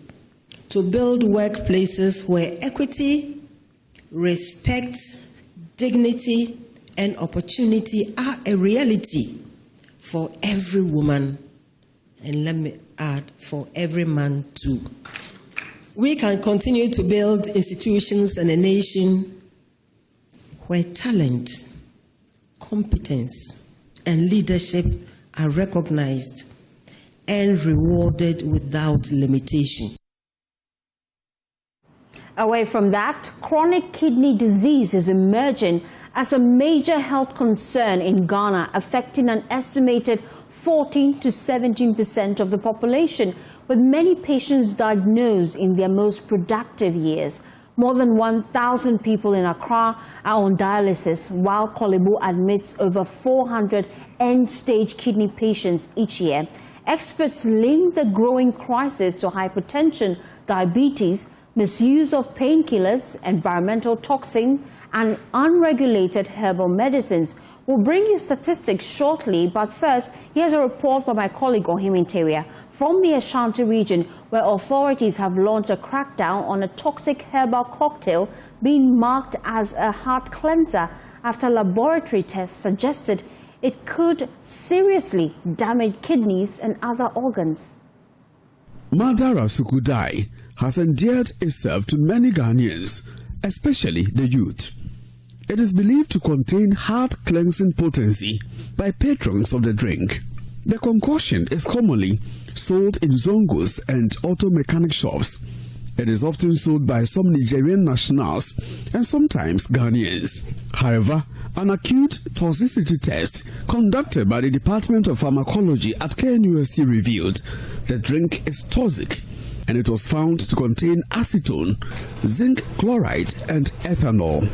to build workplaces where equity, respect, dignity, and opportunity are a reality for every woman, and let me add, for every man too. We can continue to build institutions and a nation where talent, competence, and leadership are recognized and rewarded without limitation. Away from that, chronic kidney disease is emerging as a major health concern in Ghana, affecting an estimated 14 to 17% of the population, with many patients diagnosed in their most productive years. More than 1,000 people in Accra are on dialysis, while Kolebu admits over 400 end-stage kidney patients each year. Experts link the growing crisis to hypertension, diabetes, misuse of painkillers, environmental toxins, and unregulated herbal medicines. We'll bring you statistics shortly, but first, here's a report by my colleague Ohim Interior from the Ashanti region, where authorities have launched a crackdown on a toxic herbal cocktail being marked as a heart cleanser after laboratory tests suggested it could seriously damage kidneys and other organs. Madara Sukudai has endeared itself to many Ghanaians, especially the youth. It is believed to contain heart-cleansing potency by patrons of the drink. The concoction is commonly sold in zongos and auto mechanic shops. It is often sold by some Nigerian nationals and sometimes Ghanaians. However, an acute toxicity test conducted by the Department of Pharmacology at KNUST revealed the drink is toxic, and it was found to contain acetone, zinc chloride, and ethanol.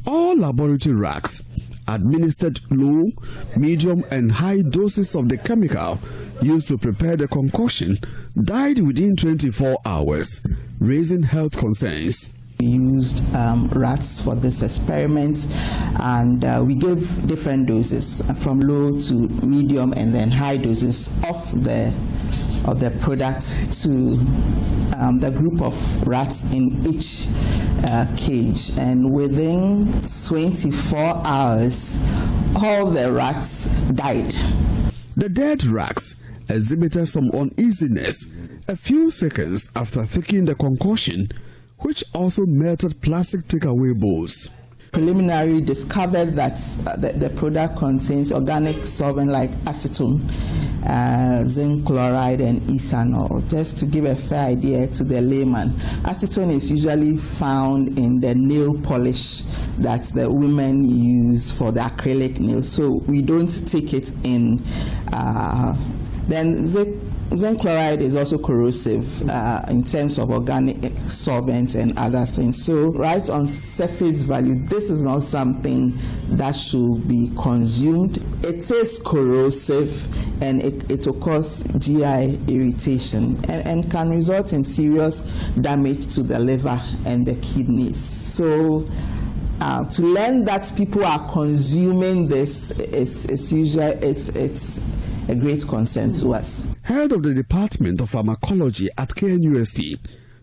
All laboratory racks administered low, medium, and high doses of the chemical used to prepare the concoction died within 24 hours, raising health concerns. We used rats for this experiment, and we gave different doses from low to medium and then high doses of the product to the group of rats in each cage, and within 24 hours all the rats died. The dead rats exhibited some uneasiness a few seconds after taking the concoction, which also melted plastic takeaway bowls. Preliminary discovered that the product contains organic solvent like acetone, zinc chloride, and ethanol. Just to give a fair idea to the layman, acetone is usually found in the nail polish that the women use for the acrylic nails, so we don't take it in. Then zinc chloride is also corrosive in terms of organic solvents and other things. So right on surface value, this is not something that should be consumed. It is corrosive, and it will cause GI irritation and can result in serious damage to the liver and the kidneys. So to learn that people are consuming this is usually it's a great concern to us. Head of the Department of Pharmacology at KNUST,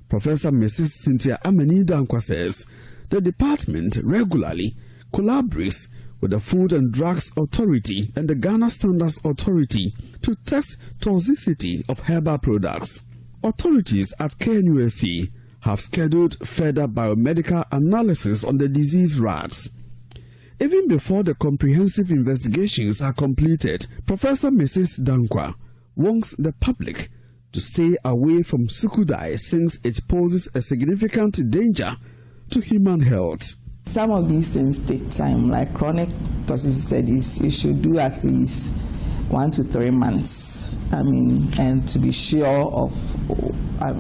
Professor Mrs. Cynthia Ameni Dankwa says the department regularly collaborates with the Food and Drugs Authority and the Ghana Standards Authority to test toxicity of herbal products. Authorities at KNUST have scheduled further biomedical analysis on the diseased rats. Even before the comprehensive investigations are completed, Professor Mrs. Dankwa wants the public to stay away from sukudai since it poses a significant danger to human health. Some of these things take time, like chronic toxicity studies. You should do at least 1 to 3 months. And to be sure of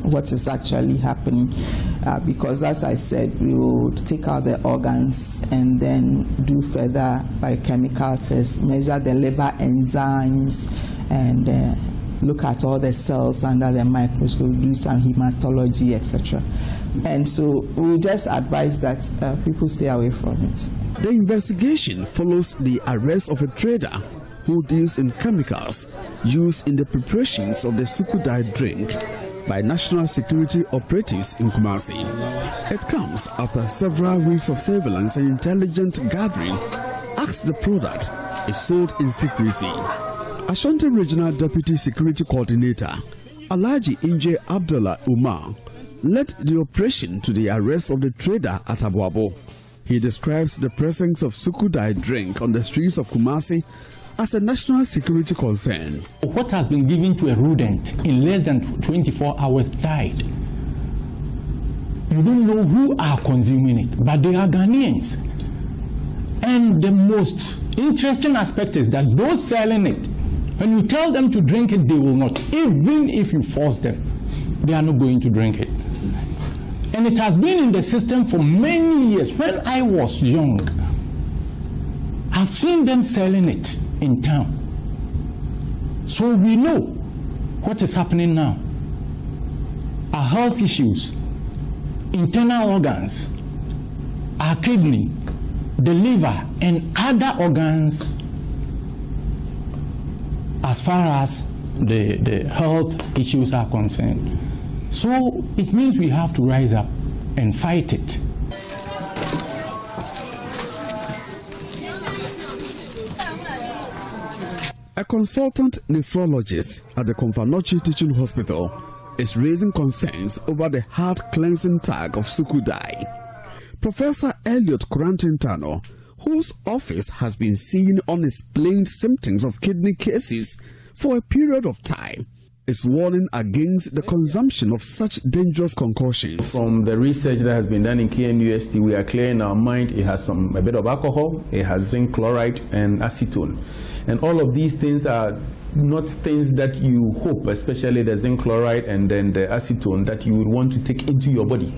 what is actually happening, because as I said, we will take out the organs and then do further biochemical tests, measure the liver enzymes and look at all the cells under the microscope, do some hematology, etc. And so we just advise that people stay away from it. The investigation follows the arrest of a trader who deals in chemicals used in the preparations of the Sukudai drink by national security operatives in Kumasi. It comes after several weeks of surveillance and intelligent gathering as the product is sold in secrecy. Ashanti Regional Deputy Security Coordinator Alhaji Inje Abdullah Umar led the operation to the arrest of the trader at Abuabo. He describes the presence of Sukudai drink on the streets of Kumasi as a national security concern. What has been given to a rodent in less than 24 hours died. You don't know who are consuming it, but they are Ghanaians. And the most interesting aspect is that those selling it, when you tell them to drink it, they will not. Even if you force them, they are not going to drink it. And it has been in the system for many years. When I was young, I've seen them selling it in town. So we know what is happening now. Our health issues, internal organs, our kidney, the liver, and other organs as far as the health issues are concerned. So it means we have to rise up and fight it. A consultant nephrologist at the Komfanochi Teaching Hospital is raising concerns over the heart cleansing tag of Sukudai. Professor Elliot Kurantintano, whose office has been seeing unexplained symptoms of kidney cases for a period of time, is warning against the consumption of such dangerous concoctions. From the research that has been done in KNUST, we are clear in our mind it has a bit of alcohol, it has zinc chloride and acetone. And all of these things are not things that you hope, especially the zinc chloride and then the acetone, that you would want to take into your body.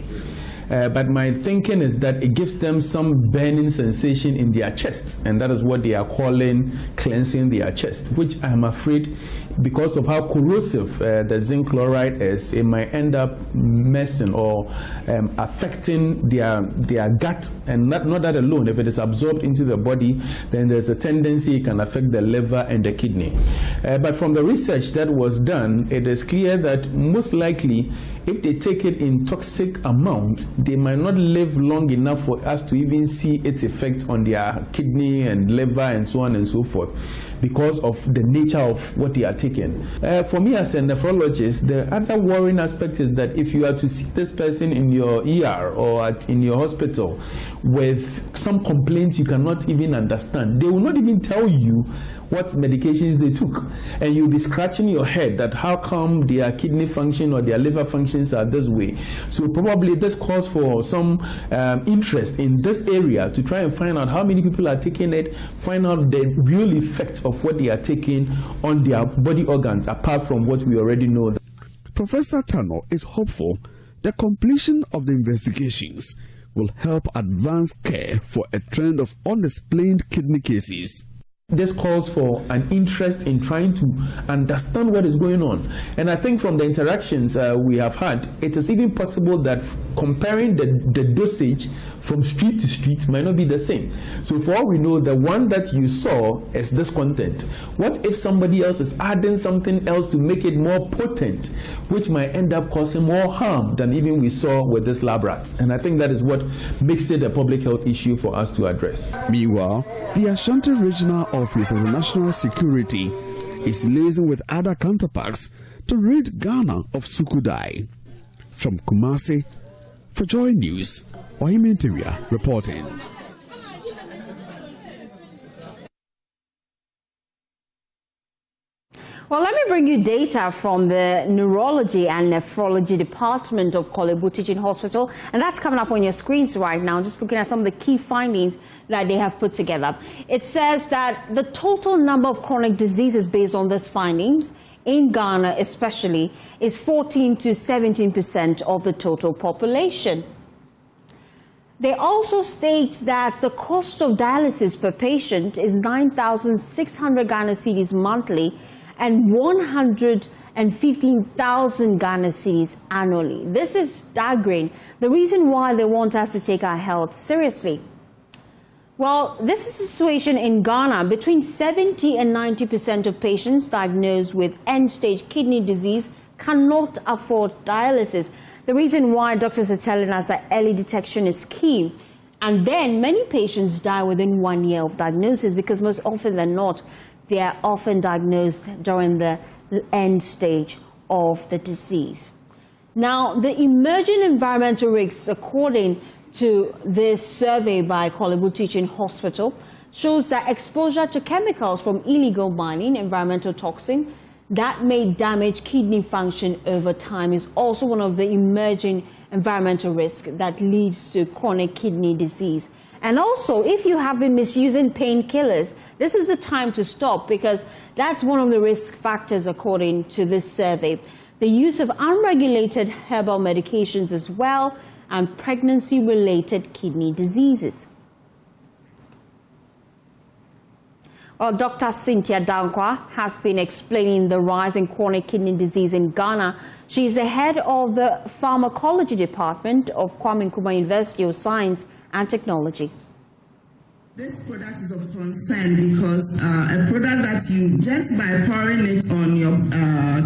But my thinking is that it gives them some burning sensation in their chests, and that is what they are calling cleansing their chest, which I'm afraid, because of how corrosive the zinc chloride is, it might end up messing or affecting their gut, and not that alone. If it is absorbed into the body, then there's a tendency it can affect the liver and the kidney. But from the research that was done, it is clear that most likely, if they take it in toxic amount, they might not live long enough for us to even see its effect on their kidney and liver and so on and so forth, because of the nature of what they are taking. For me as a nephrologist, the other worrying aspect is that if you are to see this person in your ER or in your hospital with some complaints you cannot even understand, they will not even tell you what medications they took, and you'll be scratching your head that how come their kidney function or their liver functions are this way. So probably this calls for some interest in this area to try and find out how many people are taking it, find out the real effect of what they are taking on their body organs, apart from what we already know. Professor Tano is hopeful the completion of the investigations will help advance care for a trend of unexplained kidney cases. This calls for an interest in trying to understand what is going on. And I think from the interactions we have had, it is even possible that comparing the dosage from street to street might not be the same. So for all we know, the one that you saw is this content. What if somebody else is adding something else to make it more potent, which might end up causing more harm than even we saw with this lab rats? And I think that is what makes it a public health issue for us to address. Meanwhile, the Ashanti Regional Office of National Security is liaising with other counterparts to rid Ghana of Sukudai. From Kumasi, for JoyNews, Ohimintiria reporting. Well, let me bring you data from the Neurology and Nephrology Department of Korle Bu Teaching Hospital, and that's coming up on your screens right now, just looking at some of the key findings that they have put together. It says that the total number of chronic diseases based on these findings in Ghana especially is 14 to 17% of the total population. They also state that the cost of dialysis per patient is 9,600 Ghana cedis monthly, and 115,000 Ghana cedis annually. This is staggering. The reason why they want us to take our health seriously. Well, this is the situation in Ghana. Between 70 and 90% of patients diagnosed with end-stage kidney disease cannot afford dialysis. The reason why doctors are telling us that early detection is key. And then many patients die within 1 year of diagnosis because most often than not, they are often diagnosed during the end stage of the disease. Now, the emerging environmental risks, according to this survey by Korle Teaching Hospital, shows that exposure to chemicals from illegal mining, environmental toxin, that may damage kidney function over time is also one of the emerging environmental risks that leads to chronic kidney disease. And also, if you have been misusing painkillers, this is the time to stop because that's one of the risk factors according to this survey. The use of unregulated herbal medications as well and pregnancy-related kidney diseases. Well, Dr. Cynthia Dankwa has been explaining the rise in chronic kidney disease in Ghana. She is the head of the pharmacology department of Kwame Nkrumah University of Science and Technology. This product is of concern because a product that you, just by pouring it on your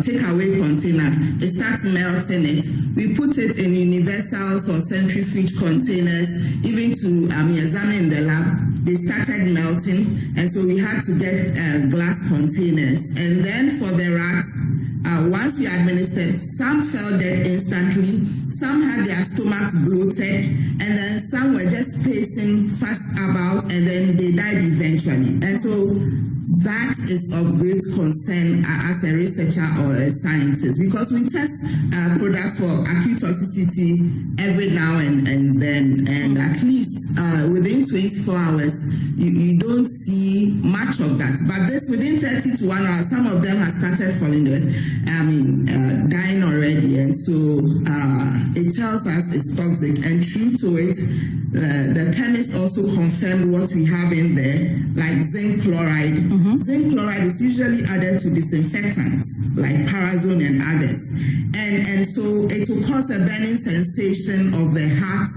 takeaway container, it starts melting it. We put it in universals or centrifuge containers, even to examine in the lab. They started melting, and so we had to get glass containers. And then for the rats, once we administered, some fell dead instantly, some had their stomachs bloated, and then some were just pacing fast about, and then they died eventually. And so that is of great concern as a researcher or a scientist, because we test products for acute toxicity every now and then, and at least within 24 hours, you don't see much of that. But this, within 30 to 1 hour, some of them have started falling dead, dying already. And so it tells us it's toxic. And true to it, the chemist also confirmed what we have in there, like zinc chloride. Zinc chloride is usually added to disinfectants, like Parazone and others. And so it will cause a burning sensation of the heart,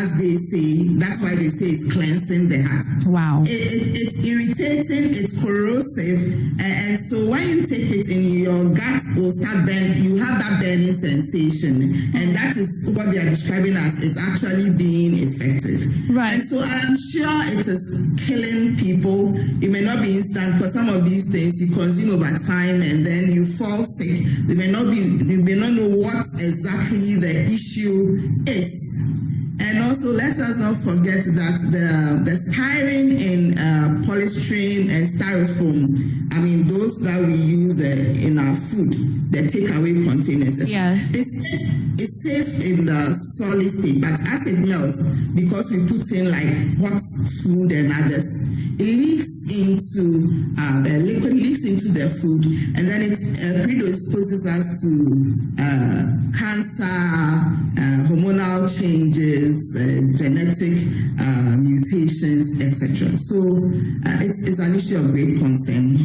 as they say. That's why they say it's cleansing the heart. Wow. It's irritating, it's corrosive, and so when you take it in, your gut will start burning. You have that burning sensation, and that is what they are describing as it's actually being effective. Right. And so I'm sure it is killing people. It may not be instant, because some of these things you consume over time and then you fall sick. You may not know what exactly the issue is. And also, let us not forget that the styrene in polystyrene and styrofoam, those that we use in our food, the takeaway containers, yes, it's safe in the solid state, but as it melts, because we put in like hot food and others, it leaks into the liquid leaks into the food, and then it predisposes us to cancer, hormonal changes, genetic mutations, etc. So it's an issue of great concern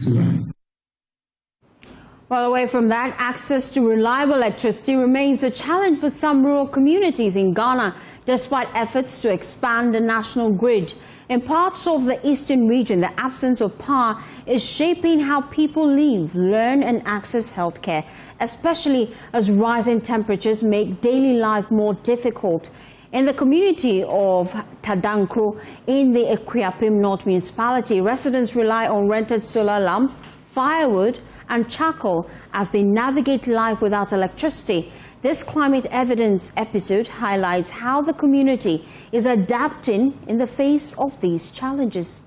to us. Well, away from that, access to reliable electricity remains a challenge for some rural communities in Ghana, despite efforts to expand the national grid. In parts of the eastern region, the absence of power is shaping how people live, learn and access healthcare, especially as rising temperatures make daily life more difficult. In the community of Tadankro in the Ekwiapim North Municipality, residents rely on rented solar lamps, firewood and charcoal as they navigate life without electricity. This climate evidence episode highlights how the community is adapting in the face of these challenges.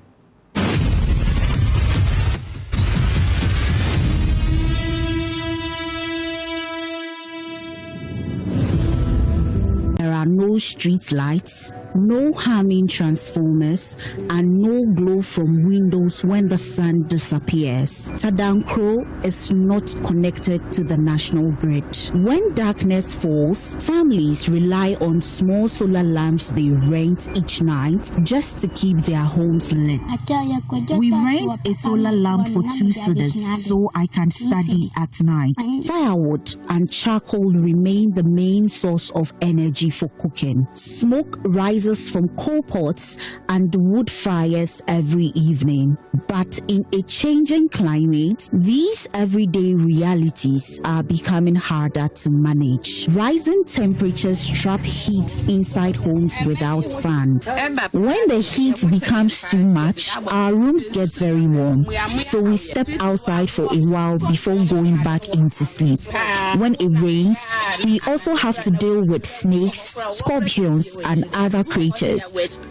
There are no streets street lights, no harming transformers, and no glow from windows when the sun disappears. Tadankro is not connected to the national grid. When darkness falls, families rely on small solar lamps they rent each night just to keep their homes lit. We rent a solar lamp for 2 cedis so I can study at night. Firewood and charcoal remain the main source of energy for cooking. Smoke rises from coal pots and wood fires every evening. But in a changing climate, these everyday realities are becoming harder to manage. Rising temperatures trap heat inside homes without fan. When the heat becomes too much, our rooms get very warm, so we step outside for a while before going back into sleep. When it rains, we also have to deal with snakes, scorpions, and other creatures.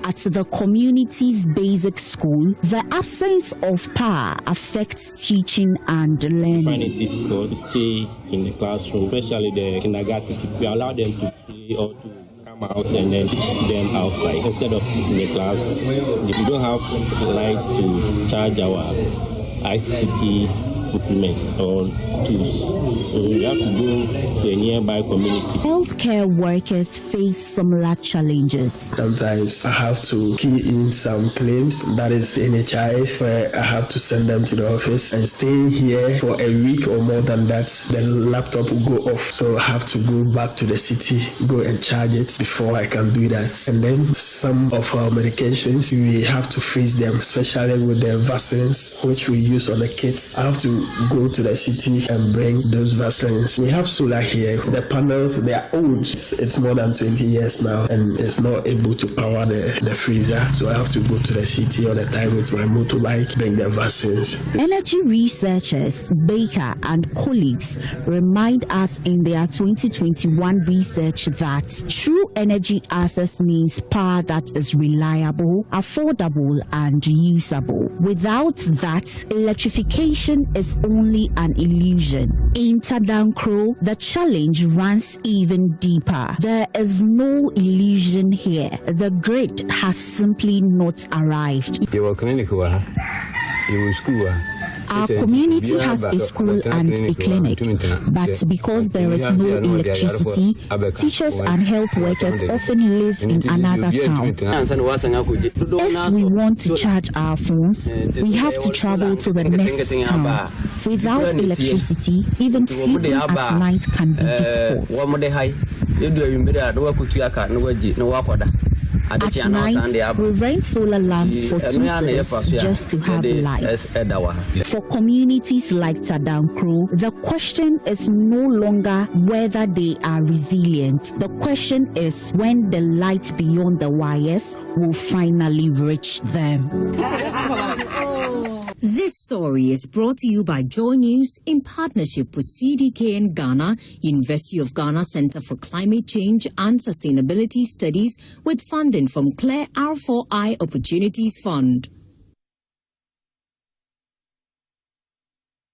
At the community's basic school, the absence of power affects teaching and learning. I find it difficult to stay in the classroom, especially the kindergarten. We allow them to play or to come out and then teach them outside instead of in the class. We don't have light to charge our ICT implements or tools. So we have to go to a nearby community. Healthcare workers face similar challenges. Sometimes I have to key in some claims, that is NHIS, where I have to send them to the office, and staying here for a week or more than that, the laptop will go off. So I have to go back to the city, go and charge it before I can do that. And then some of our medications, we have to freeze them, especially with the vaccines, which we use on the kids. I have to go to the city and bring those vaccines. We have solar here. The panels, they are old. It's more than 20 years now, and it's not able to power the freezer. So I have to go to the city all the time with my motorbike, bring the vaccines. Energy researchers, Baker and colleagues remind us in their 2021 research that true energy access means power that is reliable, affordable, and usable. Without that, electrification is only an illusion. In Tadankro, the challenge runs even deeper. There is no illusion here. The grid has simply not arrived. Your clinic, your school. Our community has a school and a clinic, but because there is no electricity, teachers and health workers often live in another town. If we want to charge our phones, we have to travel to the next town. Without electricity, even sleeping at night can be difficult. At night, we rent solar lamps for 2 cedis just to have light. For communities like Tadankro, the question is no longer whether they are resilient. The question is when the light beyond the wires will finally reach them. This story is brought to you by JoyNews in partnership with CDKN Ghana, University of Ghana Center for Climate Change and Sustainability Studies, with funding from CLARE R4I Opportunities Fund.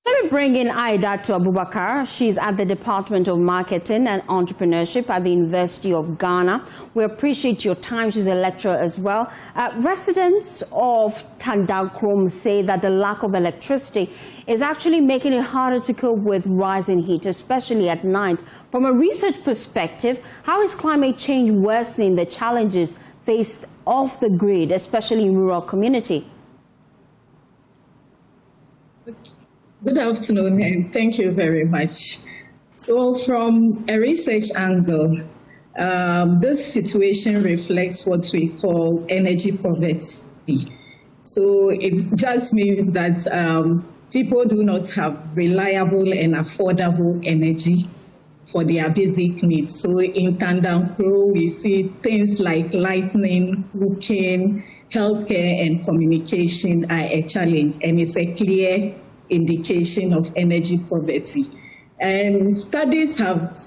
Let me bring in Aida to Abubakar. She's at the Department of Marketing and Entrepreneurship at the University of Ghana. We appreciate your time. She's a lecturer as well. Residents of Tadankro say that the lack of electricity is actually making it harder to cope with rising heat, especially at night. From a research perspective, how is climate change worsening the challenges faced off the grid, especially in rural community? Good afternoon, and thank you very much. So from a research angle, this situation reflects what we call energy poverty. So it just means that people do not have reliable and affordable energy for their basic needs. So in Tadankro, we see things like lighting, cooking, healthcare, and communication are a challenge, and it's a clear indication of energy poverty. And studies have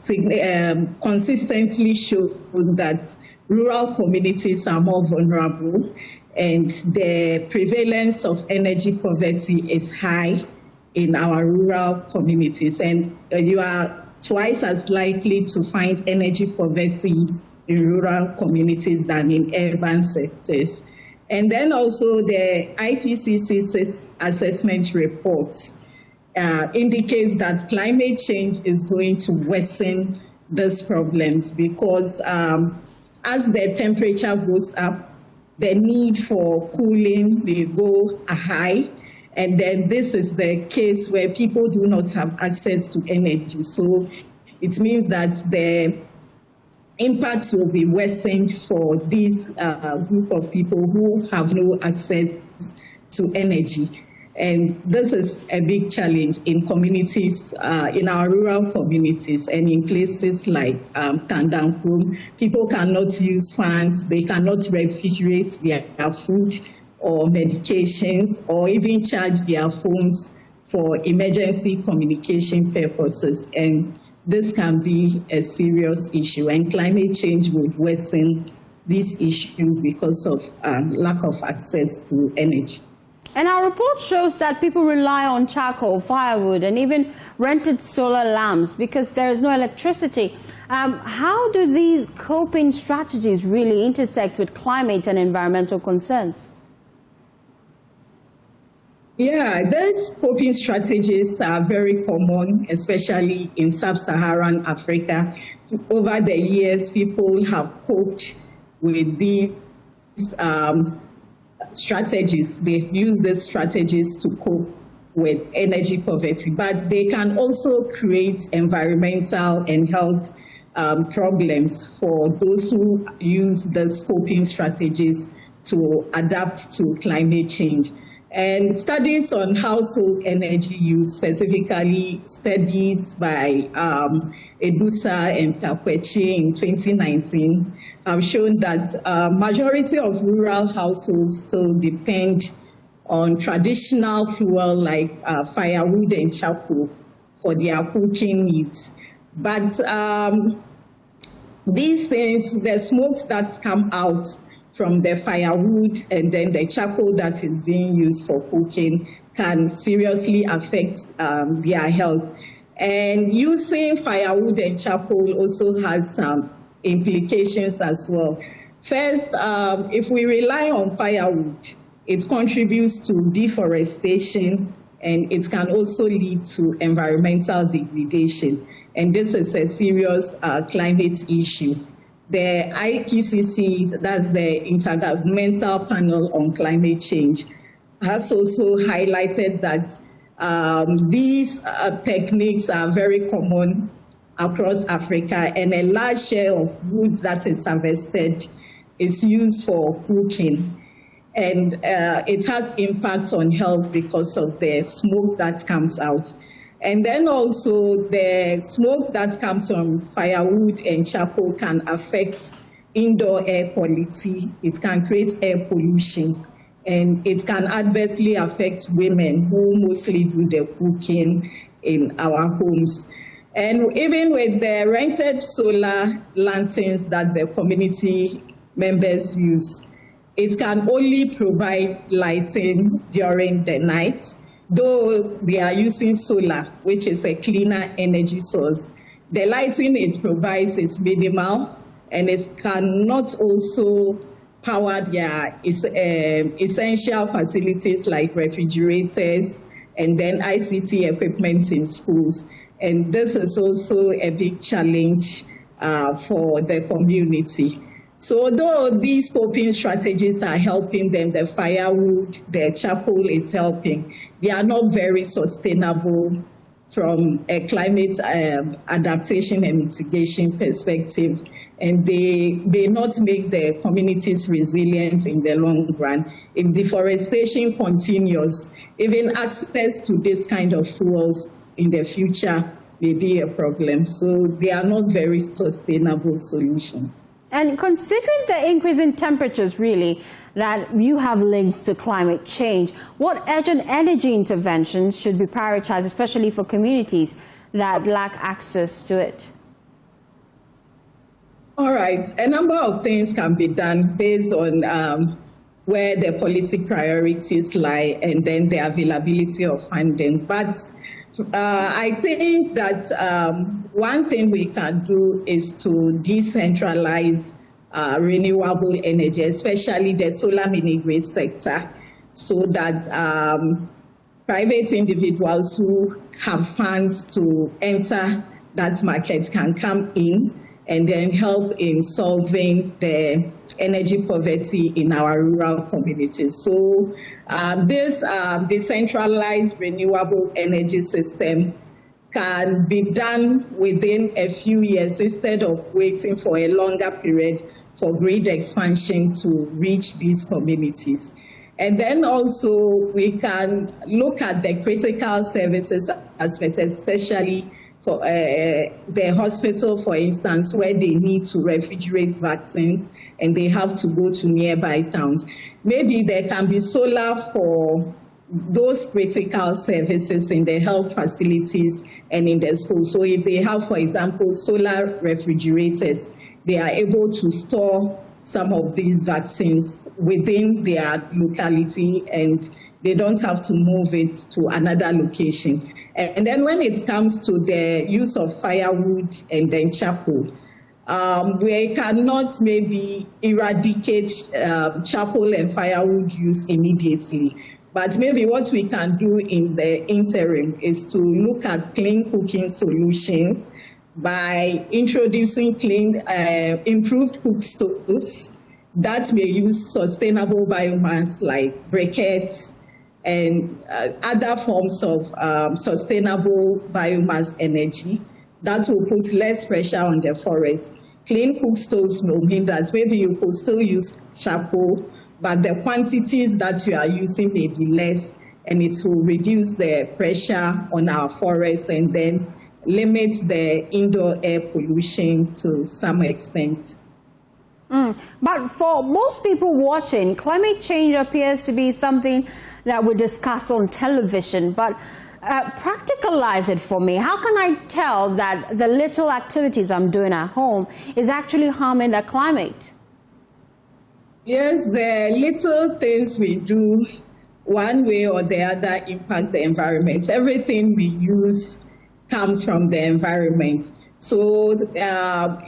consistently shown that rural communities are more vulnerable, and the prevalence of energy poverty is high in our rural communities. And you are twice as likely to find energy poverty in rural communities than in urban sectors. And then also the IPCC's assessment reports indicates that climate change is going to worsen these problems because as the temperature goes up, the need for cooling will go high. And then this is the case where people do not have access to energy. So it means that the impacts will be worsened for this group of people who have no access to energy. And this is a big challenge in communities, in our rural communities and in places like Tandankru. People cannot use fans, they cannot refrigerate their food or medications or even charge their phones for emergency communication purposes. And this can be a serious issue, and climate change will worsen these issues because of lack of access to energy. And our report shows that people rely on charcoal, firewood, and even rented solar lamps because there is no electricity. How do these coping strategies really intersect with climate and environmental concerns? Yeah, these coping strategies are very common, especially in sub-Saharan Africa. Over the years, people have coped with these strategies. They use these strategies to cope with energy poverty, but they can also create environmental and health problems for those who use these coping strategies to adapt to climate change. And studies on household energy use, specifically studies by Edusa and Takwechi in 2019, have shown that majority of rural households still depend on traditional fuel like firewood and charcoal for their cooking needs. But these things, the smokes that come out from the firewood and then the charcoal that is being used for cooking can seriously affect their health. And using firewood and charcoal also has some implications as well. First, if we rely on firewood, it contributes to deforestation and it can also lead to environmental degradation. And this is a serious climate issue. The IPCC, that's the Intergovernmental Panel on Climate Change, has also highlighted that these techniques are very common across Africa, and a large share of wood that is harvested is used for cooking. And it has impact on health because of the smoke that comes out. And then also the smoke that comes from firewood and charcoal can affect indoor air quality. It can create air pollution, and it can adversely affect women who mostly do the cooking in our homes. And even with the rented solar lanterns that the community members use, it can only provide lighting during the night. Though they are using solar, which is a cleaner energy source, the lighting it provides is minimal, and it cannot also power their essential facilities like refrigerators and then ICT equipment in schools. And this is also a big challenge for the community. So though these coping strategies are helping them, the firewood, the charcoal is helping, they are not very sustainable from a climate adaptation and mitigation perspective, and they may not make the communities resilient in the long run. If deforestation continues, even access to this kind of fuels in the future may be a problem. So they are not very sustainable solutions. And considering the increase in temperatures, really, that you have linked to climate change, what urgent energy interventions should be prioritized, especially for communities that lack access to it? All right. A number of things can be done based on where the policy priorities lie and then the availability of funding. But I think that one thing we can do is to decentralize renewable energy, especially the solar mini-grid sector, so that private individuals who have funds to enter that market can come in and then help in solving the energy poverty in our rural communities. So this decentralized renewable energy system can be done within a few years instead of waiting for a longer period for grid expansion to reach these communities. And then also we can look at the critical services aspect, especially for the hospital, for instance, where they need to refrigerate vaccines and they have to go to nearby towns. Maybe there can be solar for those critical services in the health facilities and in the schools. So if they have, for example, solar refrigerators, they are able to store some of these vaccines within their locality and they don't have to move it to another location. And then when it comes to the use of firewood and then charcoal, we cannot maybe eradicate charcoal and firewood use immediately. But maybe what we can do in the interim is to look at clean cooking solutions by introducing improved cook stoves that may use sustainable biomass like briquettes and other forms of sustainable biomass energy that will put less pressure on the forest. Clean cook stoves will mean that maybe you could still use charcoal, but the quantities that you are using may be less, and it will reduce the pressure on our forests and then limit the indoor air pollution to some extent. But for most people watching, climate change appears to be something that we discuss on television, but practicalize it for me. How can I tell that the little activities I'm doing at home is actually harming the climate? Yes, the little things we do, one way or the other, impact the environment. Everything we use comes from the environment. So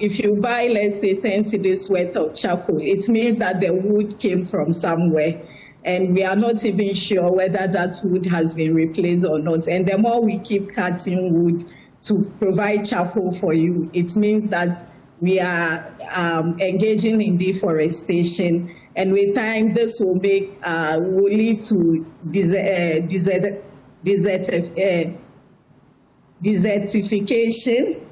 if you buy, let's say, 10 cedis worth of charcoal, it means that the wood came from somewhere. And we are not even sure whether that wood has been replaced or not. And the more we keep cutting wood to provide charcoal for you, it means that we are engaging in deforestation. And with time, this will lead to desertification,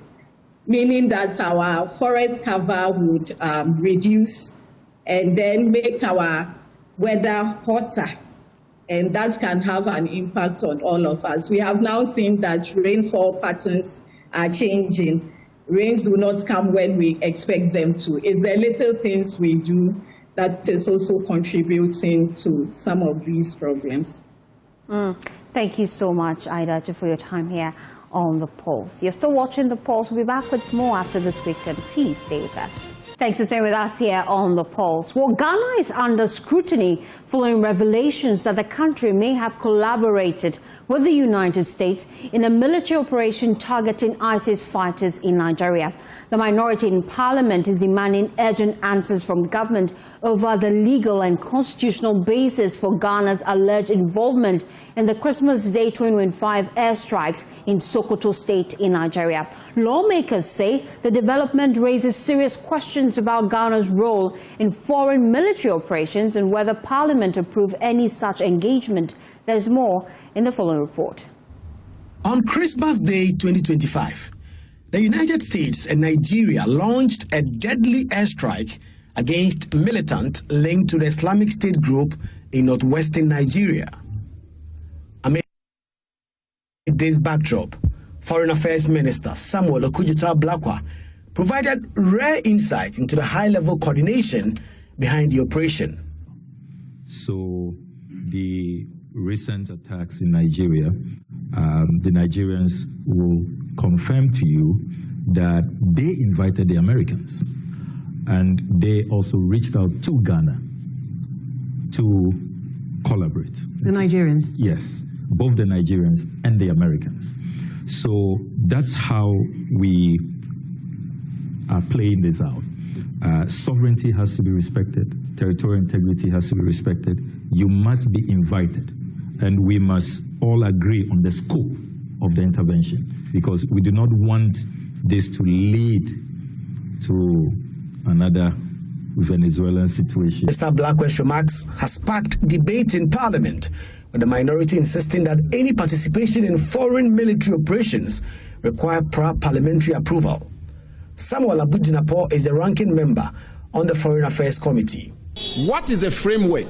meaning that our forest cover would reduce and then make our weather hotter, and that can have an impact on all of us. We have now seen that rainfall patterns are changing. Rains do not come when we expect them to. It's the little things we do that is also contributing to some of these problems. Thank you so much, Ida, for your time here on The Pulse. You're still watching The Pulse. We'll be back with more after this weekend. Please stay with us. Thanks for staying with us here on The Pulse. Well, Ghana is under scrutiny following revelations that the country may have collaborated with the United States in a military operation targeting ISIS fighters in Nigeria. The minority in parliament is demanding urgent answers from government over the legal and constitutional basis for Ghana's alleged involvement in the Christmas Day 2025 airstrikes in Sokoto State in Nigeria. Lawmakers say the development raises serious questions about Ghana's role in foreign military operations and whether Parliament approved any such engagement. There's more in the following report. On Christmas Day 2025, the United States and Nigeria launched a deadly airstrike against militants linked to the Islamic State group in northwestern Nigeria. Amid this backdrop, Foreign Affairs Minister Samuel Okudzeto-Ablakwa provided rare insight into the high-level coordination behind the operation. So the recent attacks in Nigeria, the Nigerians will confirm to you that they invited the Americans, and they also reached out to Ghana to collaborate. The Nigerians? Yes, both the Nigerians and the Americans. So that's how we are playing this out. Sovereignty has to be respected. Territorial integrity has to be respected. You must be invited. And we must all agree on the scope of the intervention, because we do not want this to lead to another Venezuelan situation. Mr. Blackwell's remarks has sparked debate in Parliament, with the minority insisting that any participation in foreign military operations require prior parliamentary approval. Samuel Abujinapo is a ranking member on the Foreign Affairs Committee. What is the framework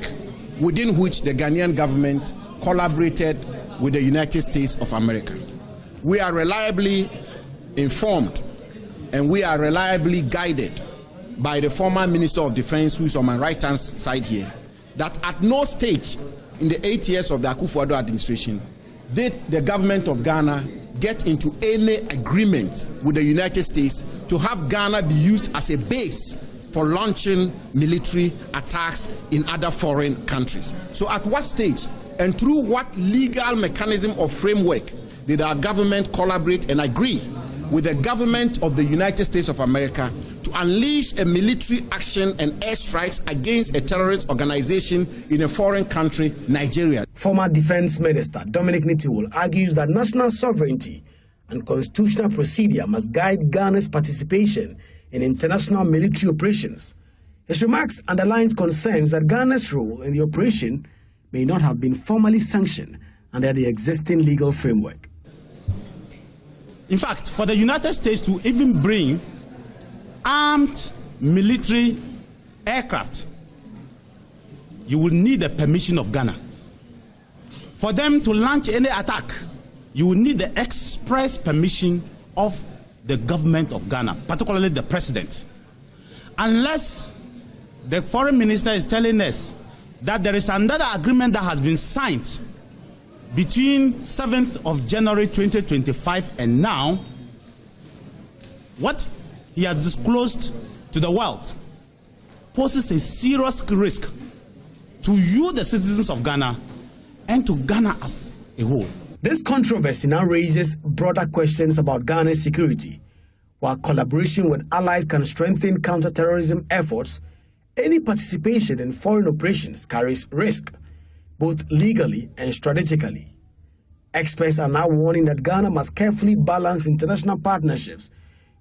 within which the Ghanaian government collaborated with the United States of America? We are reliably informed and we are reliably guided by the former Minister of Defense, who is on my right-hand side here, that at no stage in the 8 years of the Akufo-Addo administration did the government of Ghana get into any agreement with the United States to have Ghana be used as a base for launching military attacks in other foreign countries. So at what stage and through what legal mechanism or framework did our government collaborate and agree with the government of the United States of America to unleash a military action and airstrikes against a terrorist organization in a foreign country, Nigeria? Former Defense Minister Dominic Nitiwul argues that national sovereignty and constitutional procedure must guide Ghana's participation in international military operations. His remarks underlines concerns that Ghana's role in the operation may not have been formally sanctioned under the existing legal framework. In fact, for the United States to even bring armed military aircraft, you will need the permission of Ghana. For them to launch any attack, you will need the express permission of the government of Ghana, particularly the president. Unless the foreign minister is telling us that there is another agreement that has been signed between 7th of January 2025 and now, what he has disclosed to the world poses a serious risk to you, the citizens of Ghana, and to Ghana as a whole. This controversy now raises broader questions about Ghana's security. While collaboration with allies can strengthen counter-terrorism efforts, any participation in foreign operations carries risk, both legally and strategically. Experts are now warning that Ghana must carefully balance international partnerships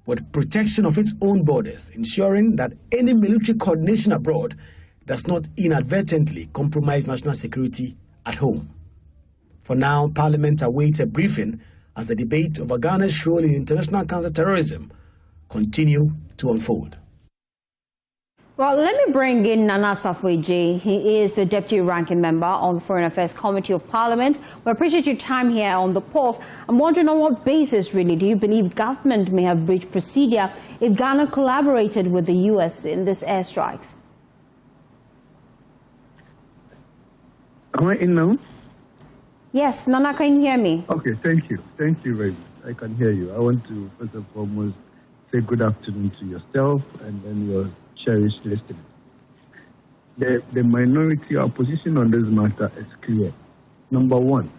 with protection of its own borders, ensuring that any military coordination abroad does not inadvertently compromise national security at home. For now, Parliament awaits a briefing as the debate over Ghana's role in international counter-terrorism continue to unfold. Well, let me bring in Nana Safweji. He is the Deputy Ranking Member on the Foreign Affairs Committee of Parliament. We appreciate your time here on the pulse. I'm wondering, on what basis, really, do you believe government may have breached procedure if Ghana collaborated with the U.S. in these airstrikes? Am I in now? Yes, Nana, can you hear me? Okay, thank you. Thank you very much. I can hear you. I want to, first and foremost, say good afternoon to yourself and then your cherished listeners. The minority opposition on this matter is clear. Number one,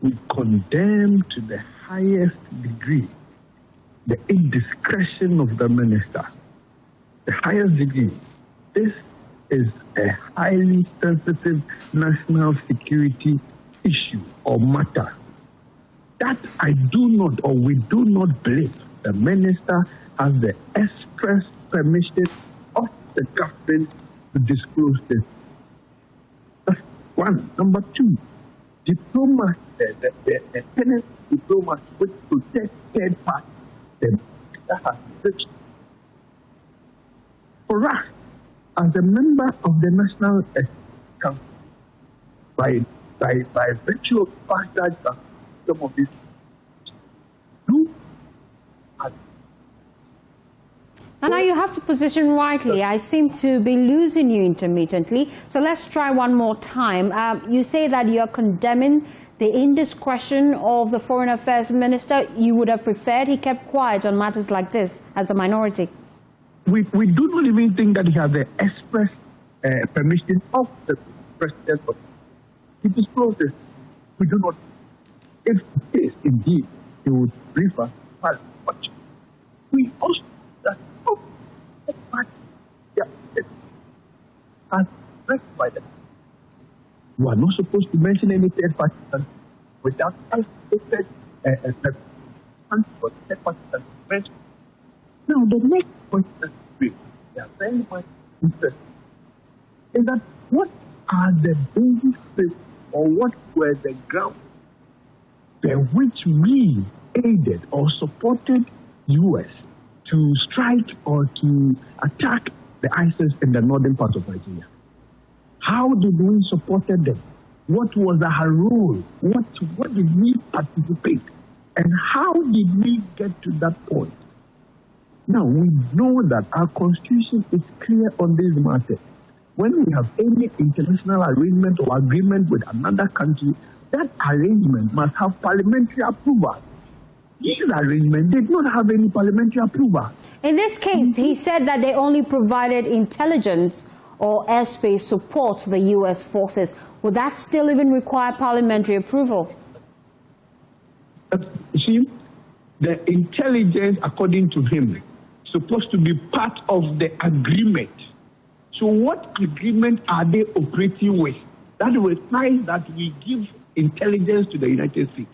we condemn to the highest degree the indiscretion of the minister. The highest degree. This is a highly sensitive national security issue or matter that I do not, or we do not believe the minister has the express permission of the government to disclose this. That's one. Number two, diplomacy, the tenant diplomacy which protects third parties, the minister has reached. For us, as a member of the National Council, by virtue of the fact that some of these do. Nana, you have to position rightly. I seem to be losing you intermittently. So let's try one more time. You say that you are condemning the indiscretion of the Foreign Affairs Minister. You would have preferred he kept quiet on matters like this as a minority. We do not even think that he has the express permission of the president. He disclosed this. We do not. If it is indeed, they would prefer parliament. We also that the party as pressed by them. You are not supposed to mention any third party without isolated third party mention. Now the next question we are very much interested is that what are the basic steps or what were the grounds by which we aided or supported US to strike or to attack the ISIS in the northern part of Nigeria? How did we support them? What was our role? What did we participate? And how did we get to that point? Now, we know that our constitution is clear on this matter. When we have any international arrangement or agreement with another country, that arrangement must have parliamentary approval. This arrangement did not have any parliamentary approval. In this case, he said that they only provided intelligence or airspace support to the U.S. forces. Would that still even require parliamentary approval? You see, the intelligence, according to him, is supposed to be part of the agreement. So what agreement are they operating with? That requires that we give intelligence to the United States.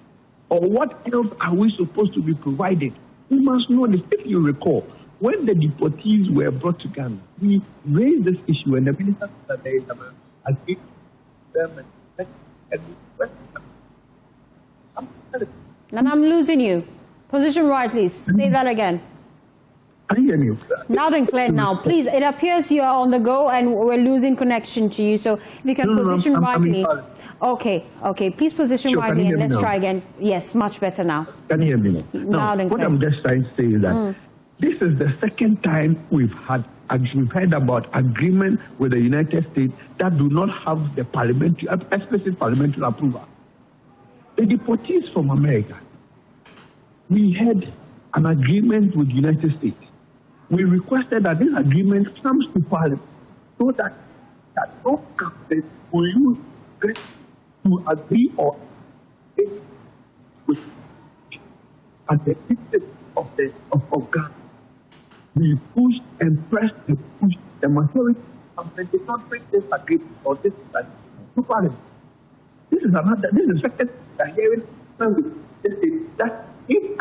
Or what else are we supposed to be provided? We must know this. If you recall, when the deportees were brought to Ghana, we raised this issue and the minister said there is agreed them and I'm losing you. Position right, please. Say that again. Loud and clear now. Please, it appears you are on the go and we're losing connection to you. So if you can position rightly. Okay. Please position rightly and let's try again. Yes, much better now. Can you hear me now? Loud and clear. What I'm just trying to say is that this is the second time we've heard about agreement with the United States that do not have the explicit parliamentary approval. The deportees from America, we had an agreement with the United States. We requested that this agreement comes to Parliament so that no country will use it to agree or with at the dictate of Ghana. We pushed and pressed and pushed. The majority of the did not bring this agreement or this to Parliament. This is the second hearing that if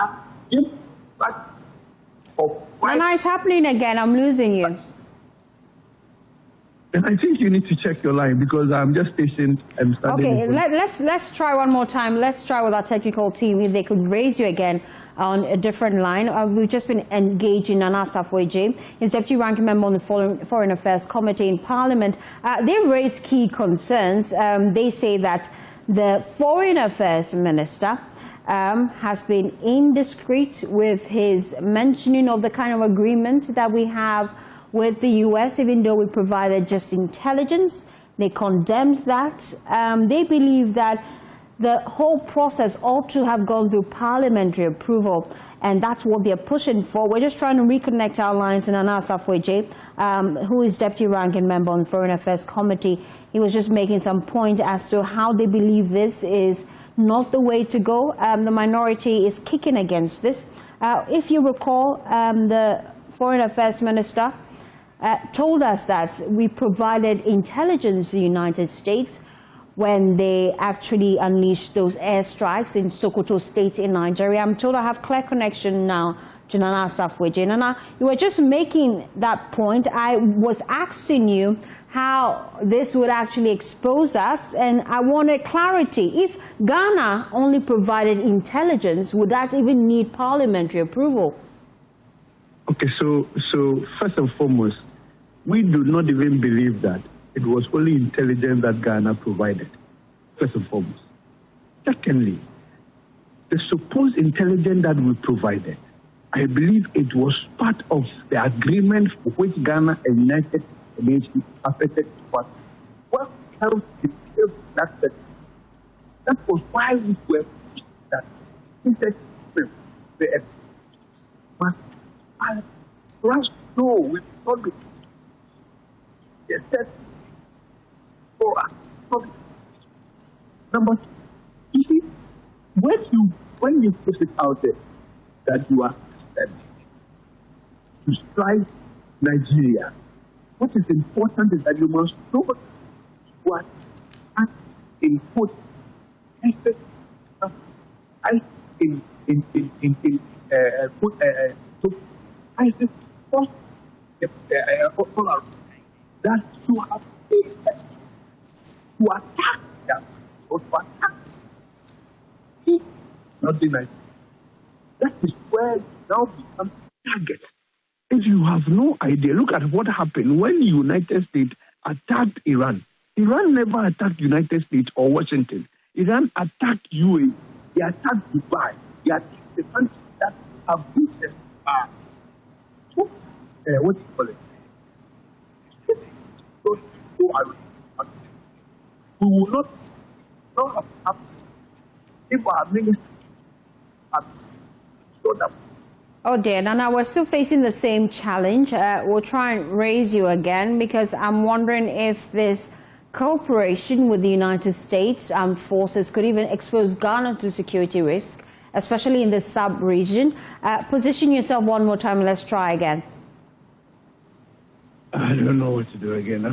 Nana, it's happening again. I'm losing you. And I think you need to check your line because I'm just patient and studying. Okay, let's try one more time. Let's try with our technical team if they could raise you again on a different line. We've just been engaging Nana Safweje, his deputy ranking member on the Foreign Affairs Committee in Parliament. They raised key concerns. They say that the Foreign Affairs Minister has been indiscreet with his mentioning of the kind of agreement that we have with the U.S., even though we provided just intelligence. They condemned that. They believe that the whole process ought to have gone through parliamentary approval, and that's what they're pushing for. We're just trying to reconnect our lines in Nana Safweje, who is deputy ranking member on the Foreign Affairs Committee. He was just making some point as to how they believe this is not the way to go. The minority is kicking against this. If you recall, the Foreign Affairs Minister told us that we provided intelligence to the United States when they actually unleashed those airstrikes in Sokoto State in Nigeria. I'm told I have clear connection now to Nana Safweje. Nana, you were just making that point. I was asking you how this would actually expose us, and I wanted clarity. If Ghana only provided intelligence, would that even need parliamentary approval? Okay, so first and foremost, we do not even believe that it was only intelligence that Ghana provided, first and foremost. Secondly, the supposed intelligence that we provided, I believe it was part of the agreement for which Ghana and United Nations affected what else that was why we were pushed that for us to know we will not be Number two, when you put it out there that you are to strike Nigeria, what is important is that you must know what input that to have to attack them or to attack nothing like that is where you now become target. If you have no idea, look at what happened when the United States attacked Iran. Iran never attacked United States or Washington. Iran attacked UAE. They attacked Dubai. They attacked the countries that have business. What do you call it? We will not have if our ministers have so that. Oh dear, Nana, we're still facing the same challenge. We'll try and raise you again because I'm wondering if this cooperation with the United States Armed Forces could even expose Ghana to security risk, especially in the sub-region. Position yourself one more time. Let's try again. I don't know what to do again. I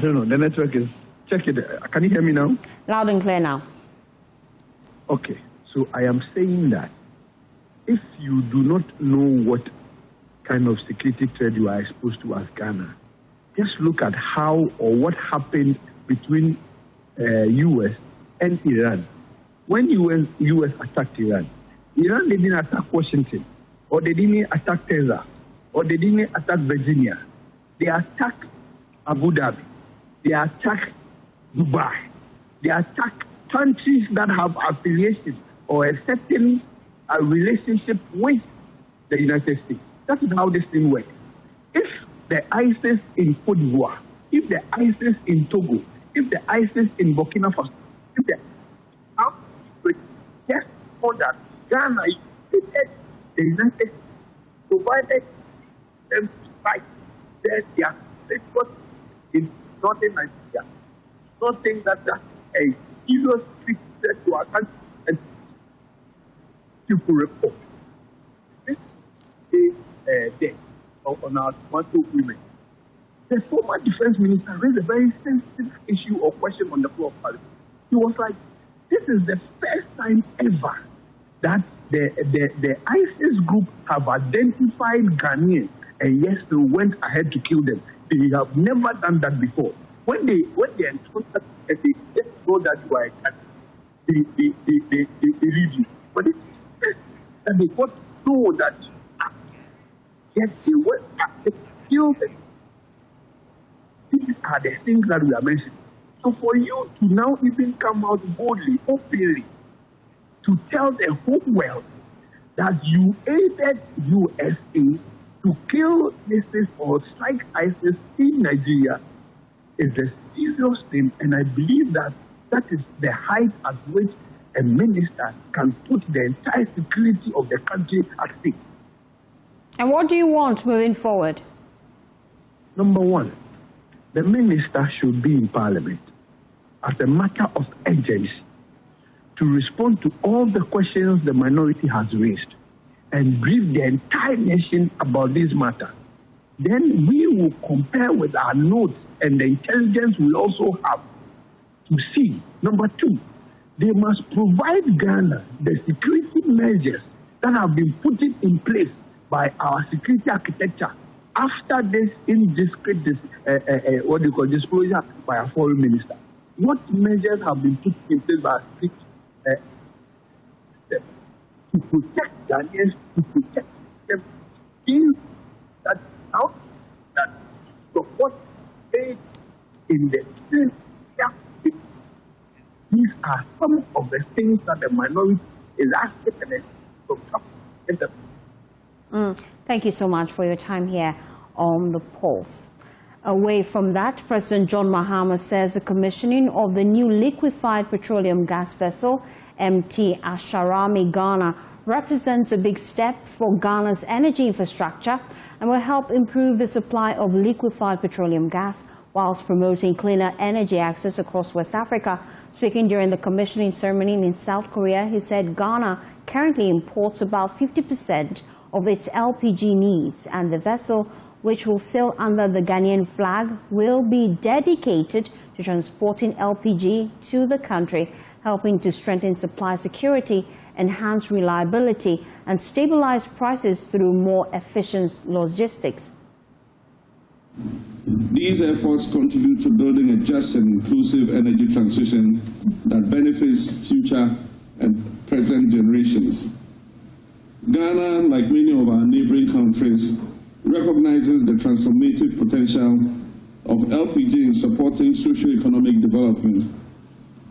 don't know. The network is, check it. Can you hear me now? Loud and clear now. Okay. So I am saying that if you do not know what kind of security threat you are exposed to as Ghana, just look at how or what happened between U.S. and Iran. When U.S. attacked Iran, Iran didn't attack Washington, or they didn't attack Texas, or they didn't attack Virginia. They attacked Abu Dhabi. They attacked Dubai. They attacked countries that have affiliation or a certain relationship with the United States. That is how this thing works. If the ISIS in Cote d'Ivoire, if the ISIS in Togo, if the ISIS in Burkina Faso, if the just for that Ghana, the United States provided them to fight. They are in northern Nigeria. Nothing that a serious threat to our country and people report. This is death on our tomato women. The former defense minister raised a very sensitive issue or question on the floor of Parliament. He was like, this is the first time ever that the ISIS group have identified Ghanaians and yes, they went ahead to kill them. They have never done that before. When they encounter and they just know that you are a Ghanaian, they leave you. But it's that they got to know that yes, they went and they killed them. These are the things that we are mentioning. So for you to now even come out boldly, openly, to tell the whole world that you aided USA to kill ISIS or strike ISIS in Nigeria is a serious thing, and I believe that that is the height at which a minister can put the entire security of the country at stake. And what do you want moving forward? Number one, the minister should be in Parliament as a matter of urgency to respond to all the questions the minority has raised and brief the entire nation about this matter. Then we will compare with our notes and the intelligence we also have to see. Number two, they must provide Ghana the security measures that have been put in place by our security architecture after this indiscreet disclosure by a foreign minister. What measures have been put in place by our security to protect Ghanaians, to protect them, that now that support aid in the these are some of the things that the minority is asking from. Thank you so much for your time here on The Pulse. Away from that, President John Mahama says the commissioning of the new liquefied petroleum gas vessel, MT Asharami Ghana, represents a big step for Ghana's energy infrastructure and will help improve the supply of liquefied petroleum gas whilst promoting cleaner energy access across West Africa. Speaking during the commissioning ceremony in South Korea, he said Ghana currently imports about 50% of its LPG needs, and the vessel, which will sail under the Ghanaian flag, will be dedicated to transporting LPG to the country, helping to strengthen supply security, enhance reliability, and stabilize prices through more efficient logistics. These efforts contribute to building a just and inclusive energy transition that benefits future and present generations. Ghana, like many of our neighboring countries, recognizes the transformative potential of LPG in supporting socio-economic development,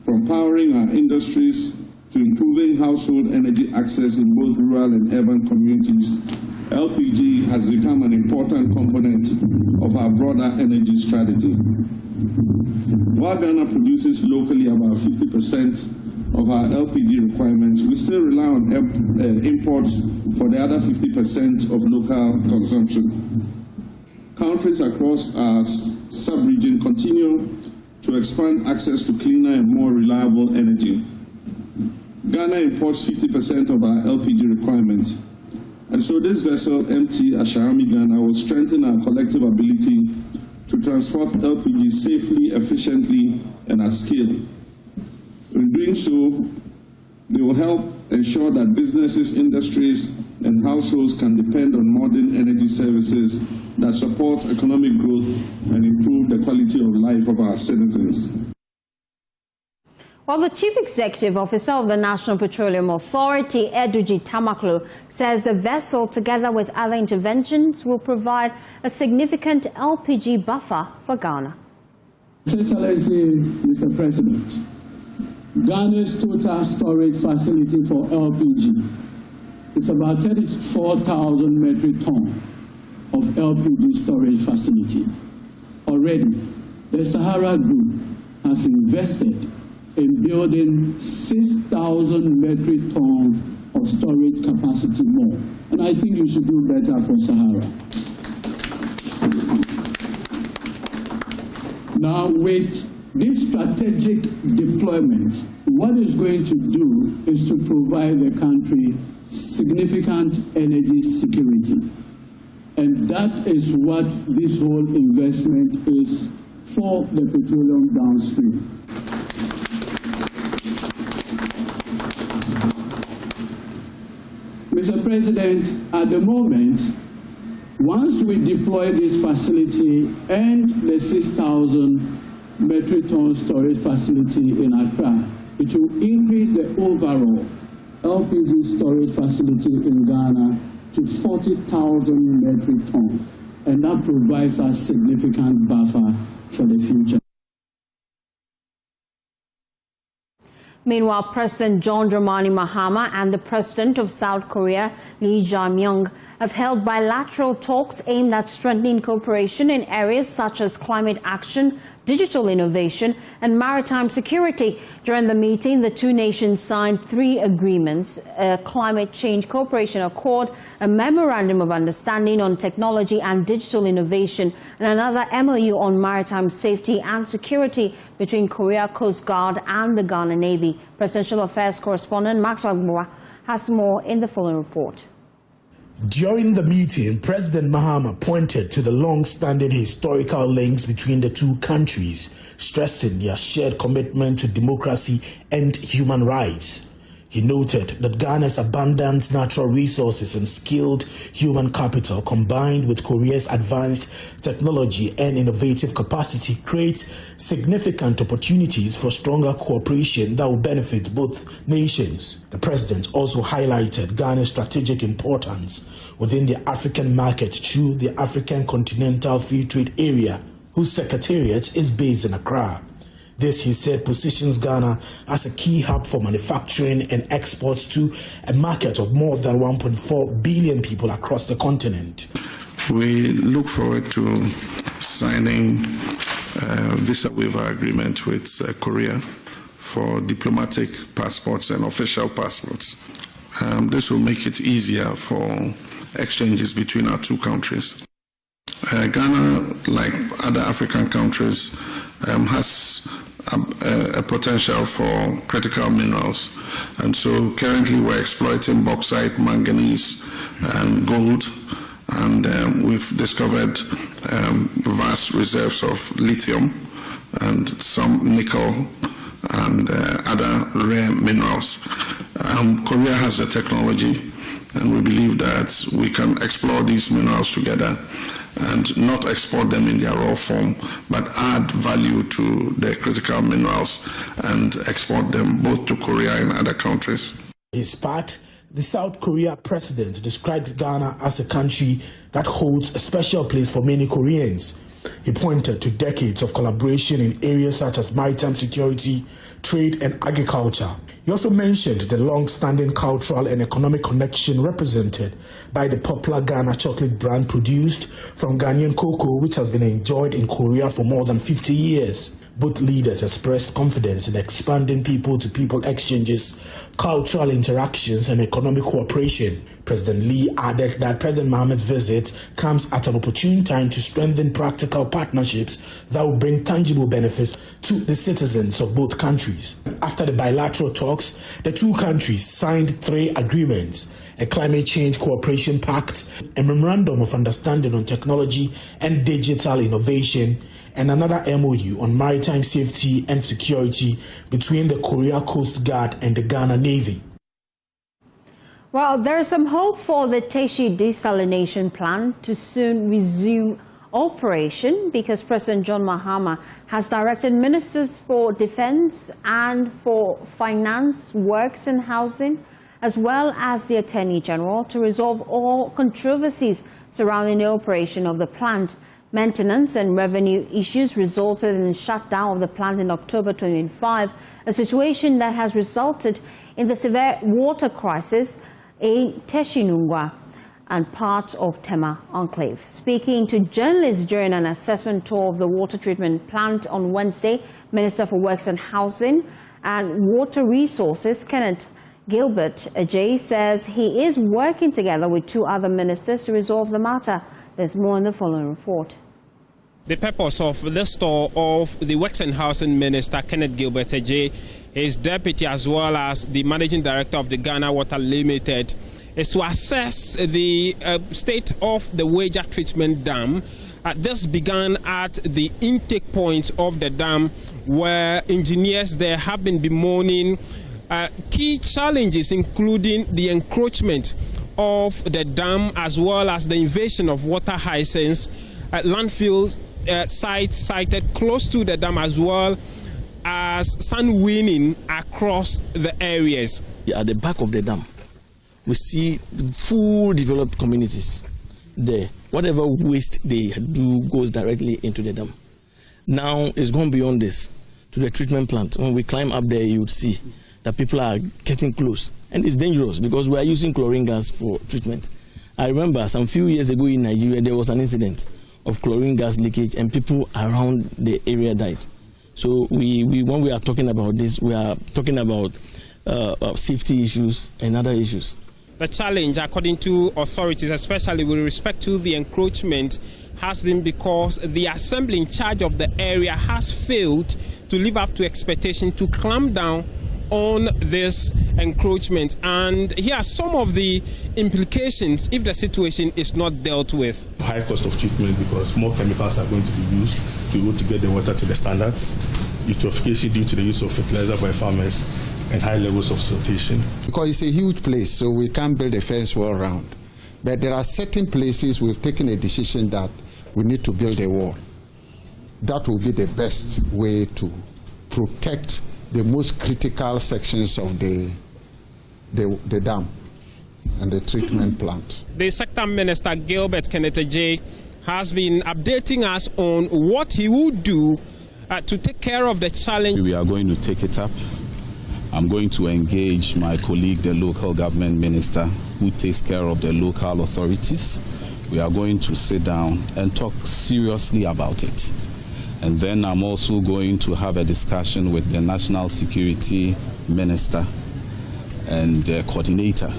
from powering our industries to improving household energy access in both rural and urban communities. LPG has become an important component of our broader energy strategy. While Ghana produces locally about 50% of our LPG requirements, we still rely on imports for the other 50% of local consumption. Countries across our sub-region continue to expand access to cleaner and more reliable energy. Ghana imports 50% of our LPG requirements, and so this vessel, MT Asharami Ghana, will strengthen our collective ability to transport LPG safely, efficiently, and at scale. In doing so, they will help ensure that businesses, industries, and households can depend on modern energy services that support economic growth and improve the quality of life of our citizens. Well, the Chief Executive Officer of the National Petroleum Authority, Eduji Tamaklo, says the vessel, together with other interventions, will provide a significant LPG buffer for Ghana. Excellency, Mr. President, Ghana's total storage facility for LPG is about 34,000 metric tons of LPG storage facility. Already, the Sahara Group has invested in building 6,000 metric tons of storage capacity more. And I think you should do better for Sahara. Now, with this strategic deployment, what it's going to do is to provide the country significant energy security. And that is what this whole investment is for the petroleum downstream. Mr. President, at the moment, once we deploy this facility and the 6,000 metric ton storage facility in Accra, it will increase the overall LPG storage facility in Ghana to 40,000 metric tons, and that provides a significant buffer for the future. Meanwhile, President John Dramani Mahama and the President of South Korea, Lee Jae-myung, have held bilateral talks aimed at strengthening cooperation in areas such as climate action, digital innovation, and maritime security. During the meeting, the two nations signed 3 agreements: a climate change cooperation accord, a memorandum of understanding on technology and digital innovation, and another MOU on maritime safety and security between Korea Coast Guard and the Ghana Navy. Presidential Affairs correspondent Maxwell Gboa has more in the following report. During the meeting, President Mahama pointed to the long-standing historical links between the two countries, stressing their shared commitment to democracy and human rights. He noted that Ghana's abundant natural resources and skilled human capital, combined with Korea's advanced technology and innovative capacity, creates significant opportunities for stronger cooperation that will benefit both nations. The president also highlighted Ghana's strategic importance within the African market through the African Continental Free Trade Area, whose secretariat is based in Accra. This, he said, positions Ghana as a key hub for manufacturing and exports to a market of more than 1.4 billion people across the continent. We look forward to signing a visa waiver agreement with Korea for diplomatic passports and official passports. This will make it easier for exchanges between our two countries. Ghana, like other African countries, has a potential for critical minerals. And so currently we're exploiting bauxite, manganese, and gold. And we've discovered vast reserves of lithium and some nickel and other rare minerals. Korea has the technology, and we believe that we can explore these minerals together and not export them in their raw form, but add value to the critical minerals and export them both to Korea and other countries. His part, the South Korea president described Ghana as a country that holds a special place for many Koreans. He pointed to decades of collaboration in areas such as maritime security, trade, and agriculture. He also mentioned the long-standing cultural and economic connection represented by the popular Ghana chocolate brand produced from Ghanaian cocoa, which has been enjoyed in Korea for more than 50 years. Both leaders expressed confidence in expanding people-to-people exchanges, cultural interactions, and economic cooperation. President Lee added that President Mohammed's visit comes at an opportune time to strengthen practical partnerships that will bring tangible benefits to the citizens of both countries. After the bilateral talks, the two countries signed 3 agreements: a climate change cooperation pact, a memorandum of understanding on technology and digital innovation, and another MOU on maritime safety and security between the Korea Coast Guard and the Ghana Navy. Well, there is some hope for the Teshie desalination plant to soon resume operation because President John Mahama has directed ministers for defense and for finance, works and housing, as well as the Attorney General, to resolve all controversies surrounding the operation of the plant. Maintenance and revenue issues resulted in the shutdown of the plant in October 2025, a situation that has resulted in the severe water crisis in Teshie and part of Tema Enclave. Speaking to journalists during an assessment tour of the water treatment plant on Wednesday, Minister for Works and Housing and Water Resources, Kenneth Gilbert Ajay, says he is working together with 2 other ministers to resolve the matter. There's more in the following report. The purpose of this tour of the Works and Housing Minister, Kenneth Gilbert Ajay, his deputy as well as the Managing Director of the Ghana Water Limited, is to assess the state of the Wager Treatment Dam. This began at the intake point of the dam, where engineers there have been bemoaning key challenges, including the encroachment of the dam as well as the invasion of water hyacinths, landfill sites cited close to the dam, as well as sand winning across the areas. At the back of the dam, we see full developed communities there. Whatever waste they do goes directly into the dam. Now it's gone beyond this to the treatment plant. When we climb up there, you would see that people are getting close. And it's dangerous because we are using chlorine gas for treatment. I remember some few years ago in Nigeria, there was an incident of chlorine gas leakage and people around the area died. So when we are talking about this, we are talking about safety issues and other issues. The challenge, according to authorities, especially with respect to the encroachment, has been because the assembly in charge of the area has failed to live up to expectation to clamp down on this encroachment. And here are some of the implications if the situation is not dealt with. High cost of treatment because more chemicals are going to be used to be able to get the water to the standards. Eutrophication due to the use of fertilizer by farmers and high levels of siltation. Because it's a huge place, so we can't build a fence wall around. But there are certain places we've taken a decision that we need to build a wall. That will be the best way to protect the most critical sections of the dam and the treatment plant. The Sector Minister, Gilbert Kenneth Ajay, has been updating us on what he would do to take care of the challenge. We are going to take it up. I'm going to engage my colleague, the local government minister, who takes care of the local authorities. We are going to sit down and talk seriously about it. And then I'm also going to have a discussion with the National Security Minister and the coordinator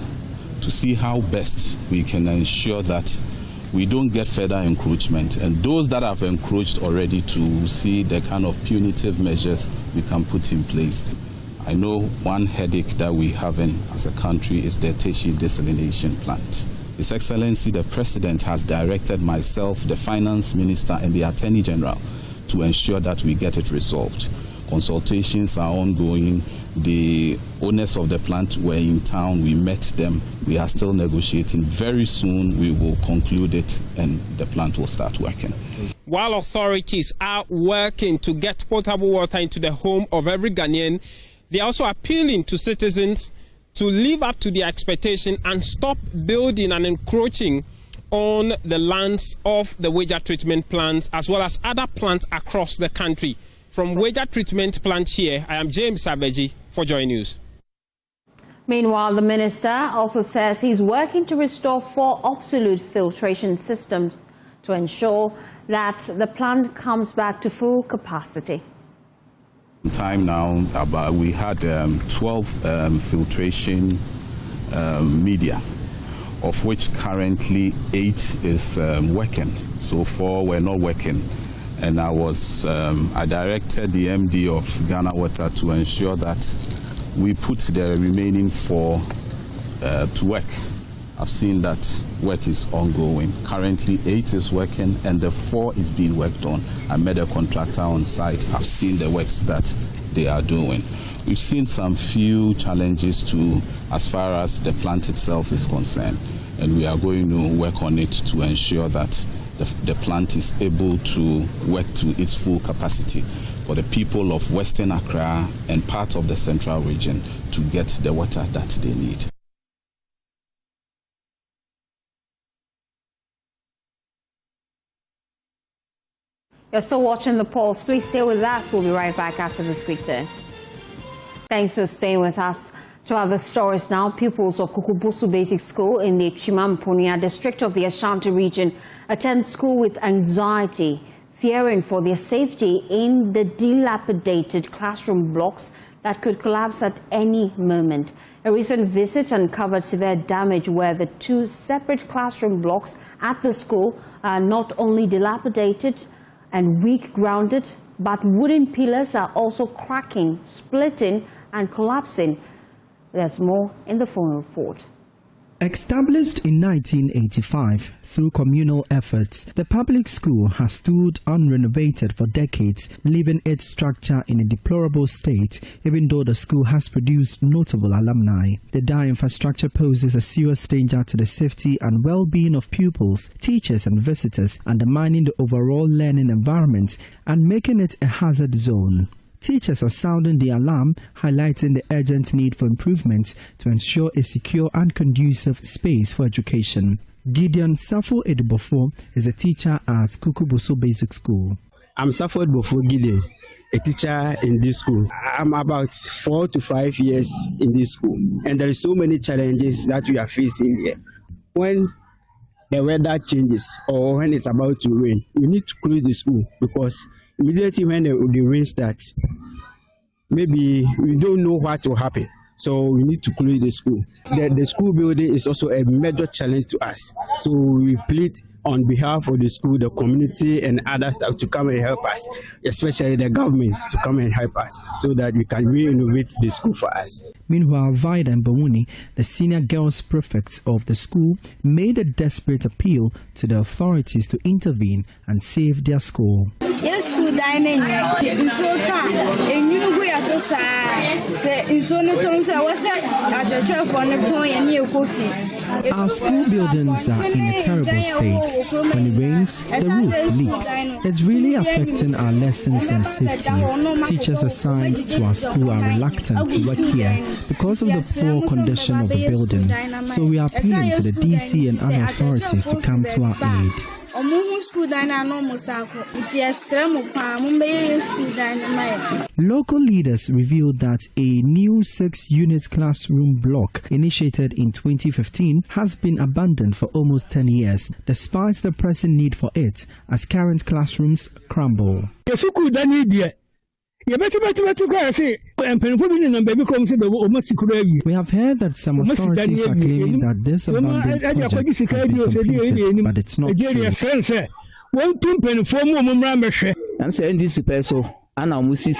to see how best we can ensure that we don't get further encroachment, and those that have encroached already to see the kind of punitive measures we can put in place. I know one headache that we have as a country is the Teshie desalination plant. His Excellency the President has directed myself, the Finance Minister and the Attorney General to ensure that we get it resolved. Consultations are ongoing. The owners of the plant were in town. We met them. We are still negotiating. Very soon we will conclude it and the plant will start working. While authorities are working to get potable water into the home of every Ghanaian, they are also appealing to citizens to live up to their expectation and stop building and encroaching on the lands of the water treatment plants as well as other plants across the country. From water treatment plant here, I am James Sabeji for JoyNews. Meanwhile, the minister also says he's working to restore 4 obsolete filtration systems to ensure that the plant comes back to full capacity. Time now, we had 12 filtration media, of which currently 8 is working. So 4 were not working. And I directed the MD of Ghana Water to ensure that we put the remaining 4 to work. I've seen that work is ongoing. Currently 8 is working and the 4 is being worked on. I met a contractor on site. I've seen the works that they are doing. We've seen some few challenges as far as the plant itself is concerned, and we are going to work on it to ensure that the plant is able to work to its full capacity for the people of Western Accra and part of the central region to get the water that they need. You're still watching The Pulse. Please stay with us. We'll be right back after this quick turn. Thanks for staying with us. To other stories now, pupils of Kukubusu Basic School in the Chimampunia district of the Ashanti region attend school with anxiety, fearing for their safety in the dilapidated classroom blocks that could collapse at any moment. A recent visit uncovered severe damage where the 2 separate classroom blocks at the school are not only dilapidated and weak-grounded, but wooden pillars are also cracking, splitting and collapsing. There's more in the full report. Established in 1985 through communal efforts, the public school has stood unrenovated for decades, leaving its structure in a deplorable state, even though the school has produced notable alumni. The dire infrastructure poses a serious danger to the safety and well-being of pupils, teachers and visitors, undermining the overall learning environment and making it a hazard zone. Teachers are sounding the alarm, highlighting the urgent need for improvement to ensure a secure and conducive space for education. Gideon Safo Edubofo is a teacher at Kukubusu Basic School. I'm Safo Edubofo Gideon, a teacher in this school. I'm about 4 to 5 years in this school, and there are so many challenges that we are facing here. When the weather changes or when it's about to rain, we need to close the school because immediately when the rain starts, maybe we don't know what will happen. So we need to close the school. The school building is also a major challenge to us. So we plead on behalf of the school, the community and others to come and help us, especially the government to come and help us so that we can re-innovate the school for us. Meanwhile, Vida and Bawuni, the senior girls prefects of the school, made a desperate appeal to the authorities to intervene and save their school. Yes, school dining. Our school buildings are in a terrible state. When it rains, the roof leaks. It's really affecting our lessons and safety. Teachers assigned to our school are reluctant to work here because of the poor condition of the building. So we are appealing to the DC and other authorities to come to our aid. Local leaders revealed that a new 6-unit classroom block initiated in 2015 has been abandoned for almost 10 years, despite the pressing need for it as current classrooms crumble. We have heard that some authorities are claiming that this abandoned project has been completed, but it's not true. I'm saying this person. This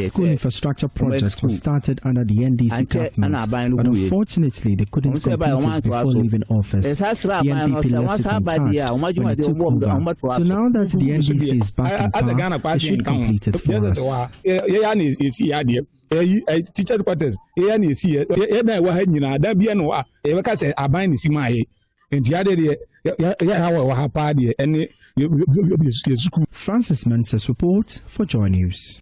school infrastructure project was started under the NDC government, but unfortunately they couldn't complete it before leaving office. The NPP left it untouched when they took over. So now that the NDC is back in power, they should complete it for us. Teacher quarters, Francis Menses reports for JoyNews.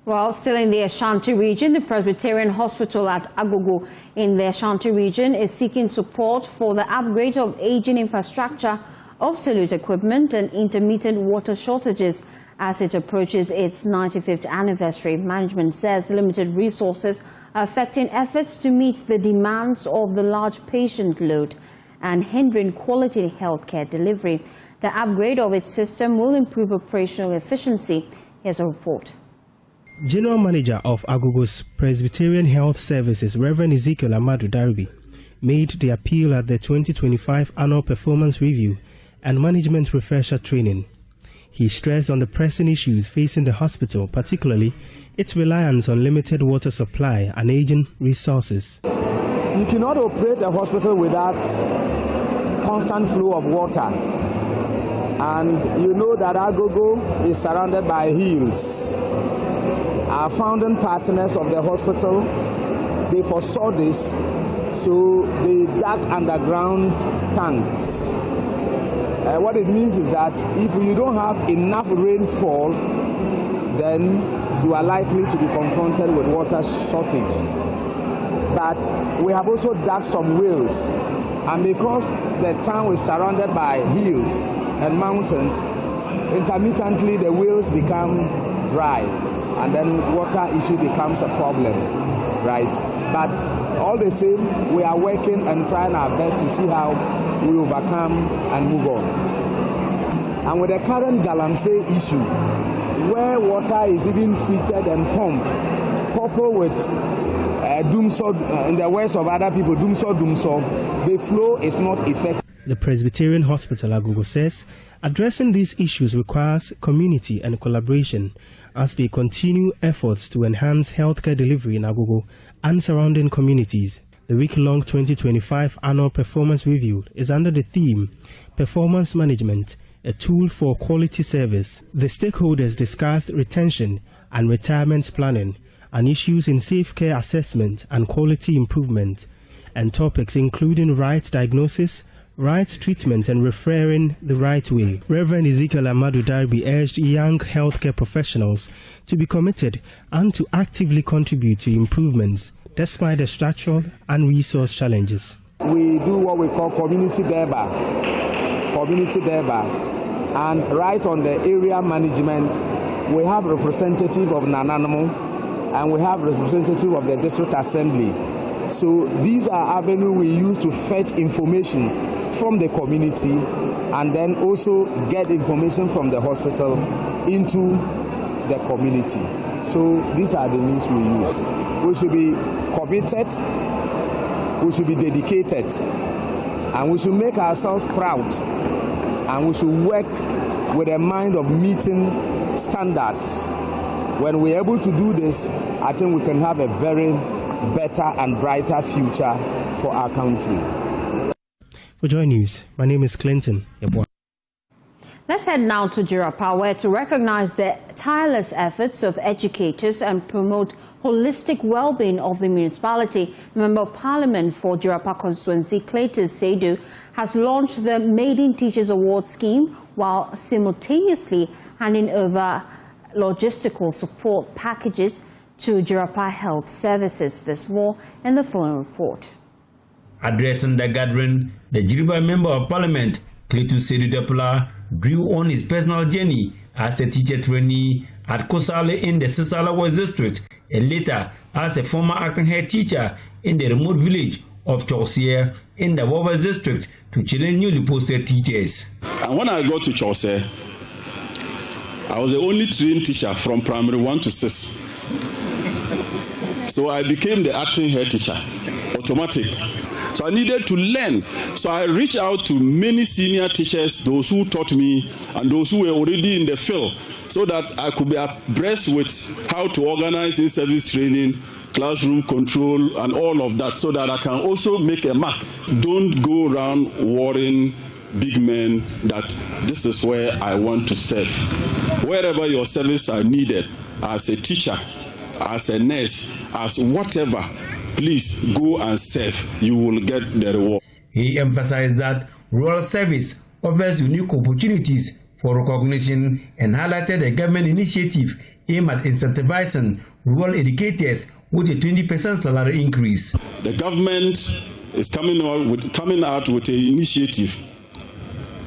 Well, still in the Ashanti region, the Presbyterian Hospital at Agogo in the Ashanti region is seeking support for the upgrade of aging infrastructure, obsolete equipment and intermittent water shortages as it approaches its 95th anniversary. Management says limited resources are affecting efforts to meet the demands of the large patient load and hindering quality healthcare delivery. The upgrade of its system will improve operational efficiency. Here's a report. General Manager of Agogo's Presbyterian Health Services, Reverend Ezekiel Amadu Darby, made the appeal at the 2025 Annual Performance Review and Management Refresher Training. He stressed on the pressing issues facing the hospital, particularly its reliance on limited water supply and aging resources. You cannot operate a hospital without constant flow of water. And you know that Agogo is surrounded by hills. Our founding partners of the hospital, they foresaw this, so they dug underground tanks. What it means is that if you don't have enough rainfall, then you are likely to be confronted with water shortage. But we have also dug some wells, and because the town is surrounded by hills and mountains, intermittently the wells become dry, and then water issue becomes a problem, right? But all the same, we are working and trying our best to see how we overcome and move on. And with the current Galamsey issue, where water is even treated and pumped, coupled with in the words of other people, the flow is not effective. The Presbyterian Hospital Agogo says addressing these issues requires community and collaboration as they continue efforts to enhance healthcare delivery in Agogo and surrounding communities. The week-long 2025 Annual Performance Review is under the theme Performance Management, a tool for quality service. The stakeholders discussed retention and retirement planning and issues in safe care assessment and quality improvement, and topics including right diagnosis, right treatment and referring the right way. Reverend Ezekiel Amadu Darby urged young healthcare professionals to be committed and to actively contribute to improvements despite the structural and resource challenges. We do what we call community deba, and right on the area management, we have representative of Nananamo and we have representative of the district assembly. So these are avenues we use to fetch information from the community and then also get information from the hospital into the community. So these are the means we use. We should be committed, we should be dedicated, and we should make ourselves proud, and we should work with a mind of meeting standards. When we're able to do this, I think we can have a very better and brighter future for our country. For JoyNews, my name is Clinton. Let's head now to Jirapa, where to recognize the tireless efforts of educators and promote holistic well-being of the municipality. The Member of Parliament for Jirapa constituency, Cletus Seidu, has launched the Maiden Teachers Award scheme while simultaneously handing over logistical support packages to Jirapa Health Services. There's more in the following report. Addressing the gathering, the Jirapa Member of Parliament, Cletus Seidu, drew on his personal journey as a teacher trainee at Kosale in the Sisala West District and later as a former acting head teacher in the remote village of Teshie in the West District to train newly posted teachers. And when I got to Teshie, I was the only trained teacher from primary 1 to 6. So I became the acting head teacher, automatic. So I needed to learn. So I reached out to many senior teachers, those who taught me and those who were already in the field, so that I could be abreast with how to organize in-service training, classroom control, and all of that, so that I can also make a mark. Don't go around worrying big men that this is where I want to serve. Wherever your services are needed, as a teacher, as a nurse, as whatever, please go and serve. You will get the reward. He emphasized that rural service offers unique opportunities for recognition and highlighted a government initiative aimed at incentivizing rural educators with a 20% salary increase. The government is coming out with an initiative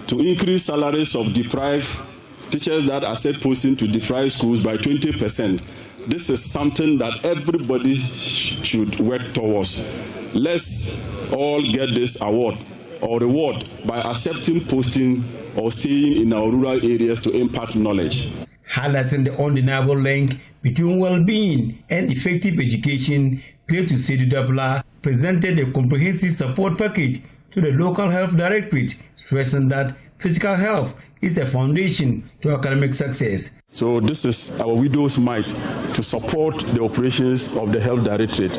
to increase salaries of deprived teachers that are set posting to deprived schools by 20%. This is something that everybody should work towards. Let's all get this award or reward by accepting posting or staying in our rural areas to impart knowledge. Highlighting the undeniable link between well-being and effective education, Cletu Sedudapla presented a comprehensive support package to the local health directorate, stressing that physical health is a foundation to academic success. So this is our widow's mite to support the operations of the health directorate.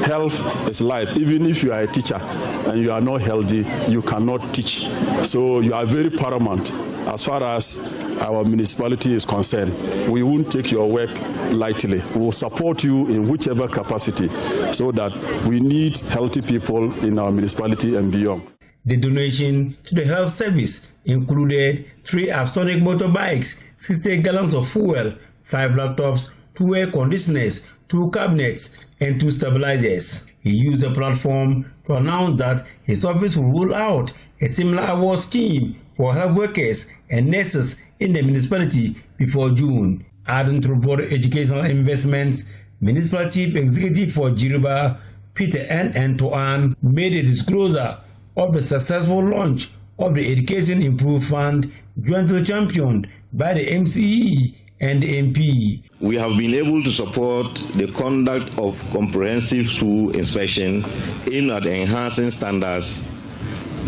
Health is life. Even if you are a teacher and you are not healthy, you cannot teach. So you are very paramount as far as our municipality is concerned. We won't take your work lightly. We will support you in whichever capacity, so that we need healthy people in our municipality and beyond. The donation to the health service included 3 Apsonic motorbikes, 60 gallons of fuel, 5 laptops, 2 air conditioners, 2 cabinets, and 2 stabilizers. He used the platform to announce that his office will roll out a similar award scheme for health workers and nurses in the municipality before June. Adding to broader educational investments, Municipal Chief Executive for Jiriba, Peter N. Antoine, made a disclosure of the successful launch of the Education Improve Fund, jointly championed by the MCE and the MP. We have been able to support the conduct of comprehensive school inspection aimed at enhancing standards,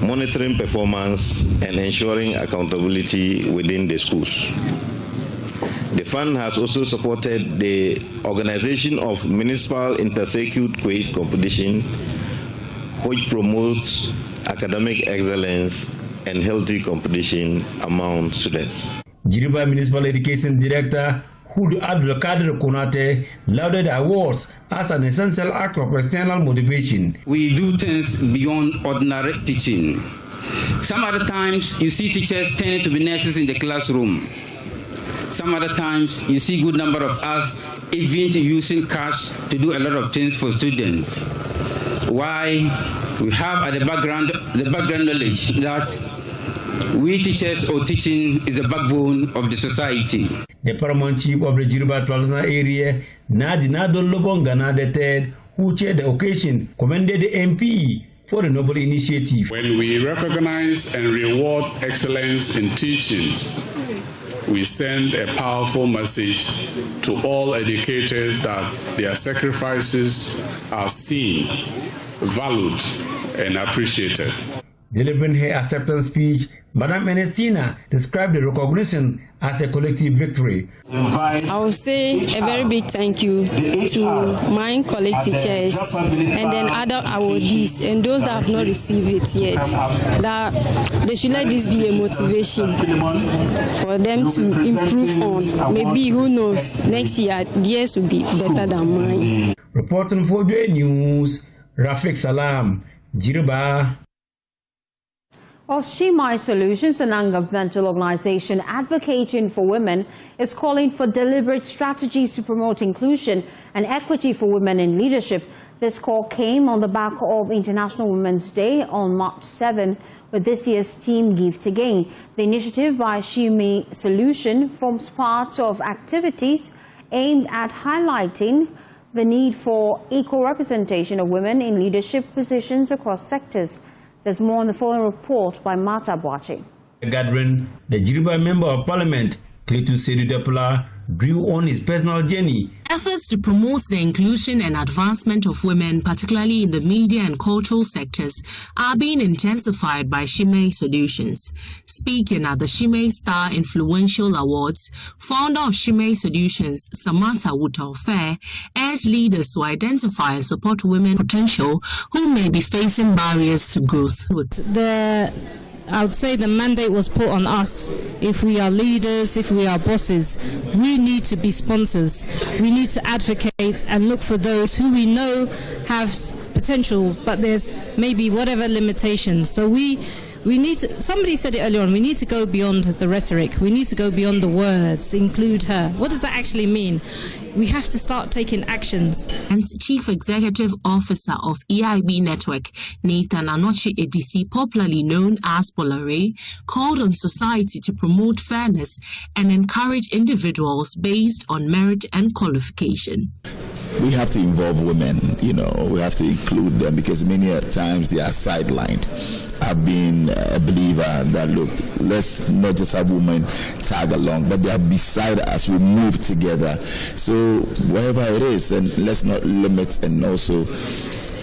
monitoring performance, and ensuring accountability within the schools. The fund has also supported the organization of municipal inter-circuit quiz competition, which promotes academic excellence and healthy competition among students. Jiriba Municipal Education Director Hudu Abdul Kadir Konate lauded awards as an essential act of external motivation. We do things beyond ordinary teaching. Some other times you see teachers tending to be nurses in the classroom. Some other times you see good number of us even using cash to do a lot of things for students. Why? We have at the background knowledge that we teachers or teaching is the backbone of the society. The paramount chief of the Jiriba traditional area, Nadinado Lobongana III, who chaired the occasion, commended the MP for the noble initiative. When we recognize and reward excellence in teaching, we send a powerful message to all educators that their sacrifices are seen, valued, and appreciated. Delivering her acceptance speech, Madame Ernestina described the recognition as a collective victory. I will say a very big thank you to my colleague teachers and then other awardees and those that have not received it yet. That they should let this be a motivation for them to improve on. Maybe, who knows, next year theirs will be better than mine. Reporting for JoyNews, Rafiq Salam, Jiriba. Well, Shimai Solutions, a non-governmental organization advocating for women, is calling for deliberate strategies to promote inclusion and equity for women in leadership. This call came on the back of International Women's Day on March 7, with this year's theme Give to Gain. The initiative by Shimai Solution forms part of activities aimed at highlighting the need for equal representation of women in leadership positions across sectors. There's more in the following report by Marta Boache. Gathering, the Jiriba Member of Parliament, Cletus Sedudepola drew on his personal journey. Efforts to promote the inclusion and advancement of women, particularly in the media and cultural sectors, are being intensified by Shimei Solutions. Speaking at the Shimei Star Influential Awards, founder of Shimei Solutions, Samantha Woodall-Fair, urged leaders to identify and support women potential who may be facing barriers to growth. I would say the mandate was put on us. If we are leaders, if we are bosses, we need to be sponsors. We need to advocate and look for those who we know have potential, but there's maybe whatever limitations. So we need to, somebody said it earlier on, we need to go beyond the rhetoric. We need to go beyond the words, include her. What does that actually mean? We have to start taking actions. And Chief Executive Officer of EIB Network, Nathan Anochi Edisi, popularly known as Bolare, called on society to promote fairness and encourage individuals based on merit and qualification. We have to involve women, we have to include them because many times they are sidelined. I've been a believer that, look, let's not just have women tag along, but they are beside us, we move together. So wherever it is, and let's not limit and also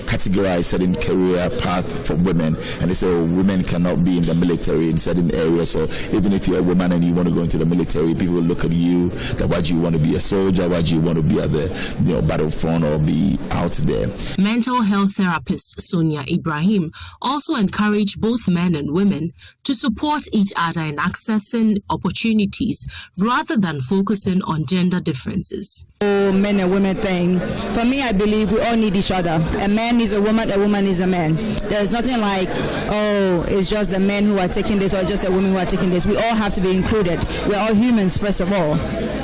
categorize certain career path for women, and they say women cannot be in the military in certain areas, or even if you're a woman and you want to go into the military, people look at you that why do you want to be a soldier, why do you want to be at the battlefront or be out there. Mental health therapist Sonia Ibrahim also encouraged both men and women to support each other in accessing opportunities rather than focusing on gender differences. Men and women thing. For me, I believe we all need each other. A man is a woman is a man. There is nothing like, it's just the men who are taking this or just the women who are taking this. We all have to be included. We're all humans, first of all.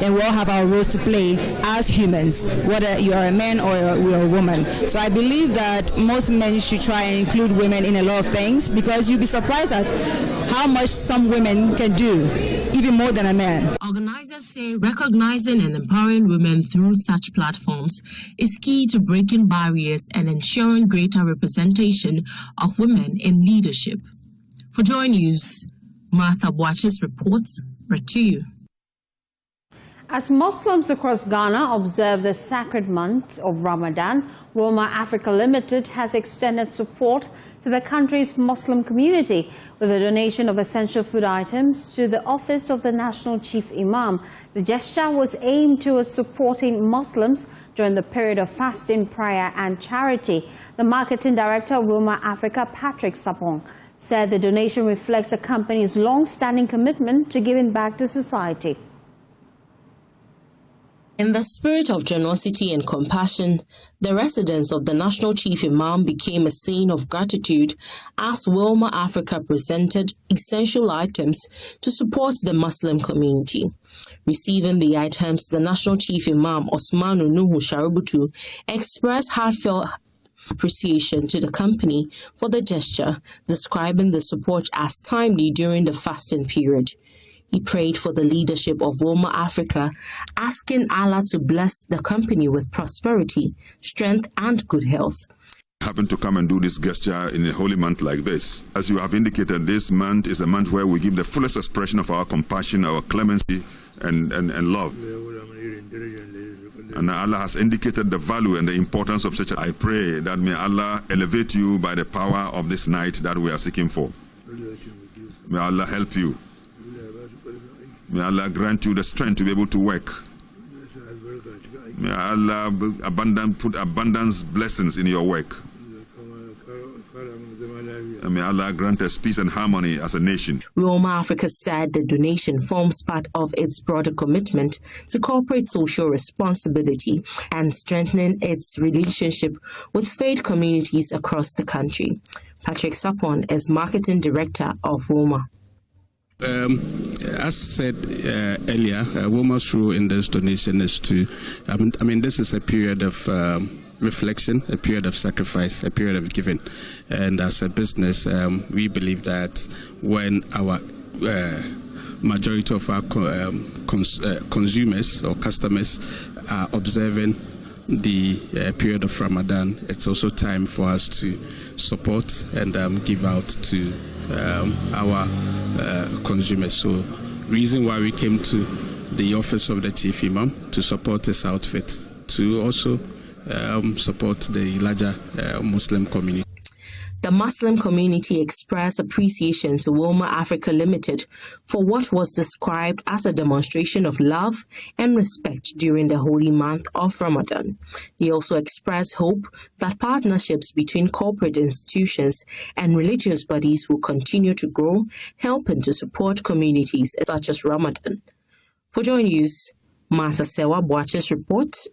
And we all have our roles to play as humans, whether you are a man or you're a woman. So I believe that most men should try and include women in a lot of things, because you'll be surprised at how much some women can do, even more than a man. Organizers say recognizing and empowering women through such platforms is key to breaking barriers and ensuring greater representation of women in leadership. For JoyNews, Martha Boaches reports. Back to you. As Muslims across Ghana observe the sacred month of Ramadan, Walewale Africa Limited has extended support to the country's Muslim community with a donation of essential food items to the office of the National Chief Imam. The gesture was aimed towards supporting Muslims during the period of fasting, prayer and charity. The marketing director of Walewale Africa, Patrick Sapong, said the donation reflects the company's long-standing commitment to giving back to society. In the spirit of generosity and compassion, the residence of the National Chief Imam became a scene of gratitude as Walewale Africa presented essential items to support the Muslim community. Receiving the items, the National Chief Imam Osmanu Nuhu Shaributu expressed heartfelt appreciation to the company for the gesture, describing the support as timely during the fasting period. He prayed for the leadership of Walewale Africa, asking Allah to bless the company with prosperity, strength, and good health. Happen to come and do this gesture in a holy month like this. As you have indicated, this month is a month where we give the fullest expression of our compassion, our clemency, and love. And Allah has indicated the value and the importance of such. I pray that may Allah elevate you by the power of this night that we are seeking for. May Allah help you. May Allah grant you the strength to be able to work. May Allah put abundance blessings in your work. And may Allah grant us peace and harmony as a nation. Walewale Africa said the donation forms part of its broader commitment to corporate social responsibility and strengthening its relationship with faith communities across the country. Patrick Sapon is Marketing Director of Walewale. As said earlier, Walewale's role in this donation is to, this is a period of reflection, a period of sacrifice, a period of giving. And as a business, we believe that when our majority of our consumers or customers are observing the period of Ramadan, it's also time for us to support and give out to our consumers. So reason why we came to the office of the Chief Imam to support his outfit, to also support the larger Muslim community. The Muslim community expressed appreciation to Walewale Africa Limited for what was described as a demonstration of love and respect during the holy month of Ramadan. They also expressed hope that partnerships between corporate institutions and religious bodies will continue to grow, helping to support communities such as Ramadan. For JoyNews, Martha Sewa Boaches reports.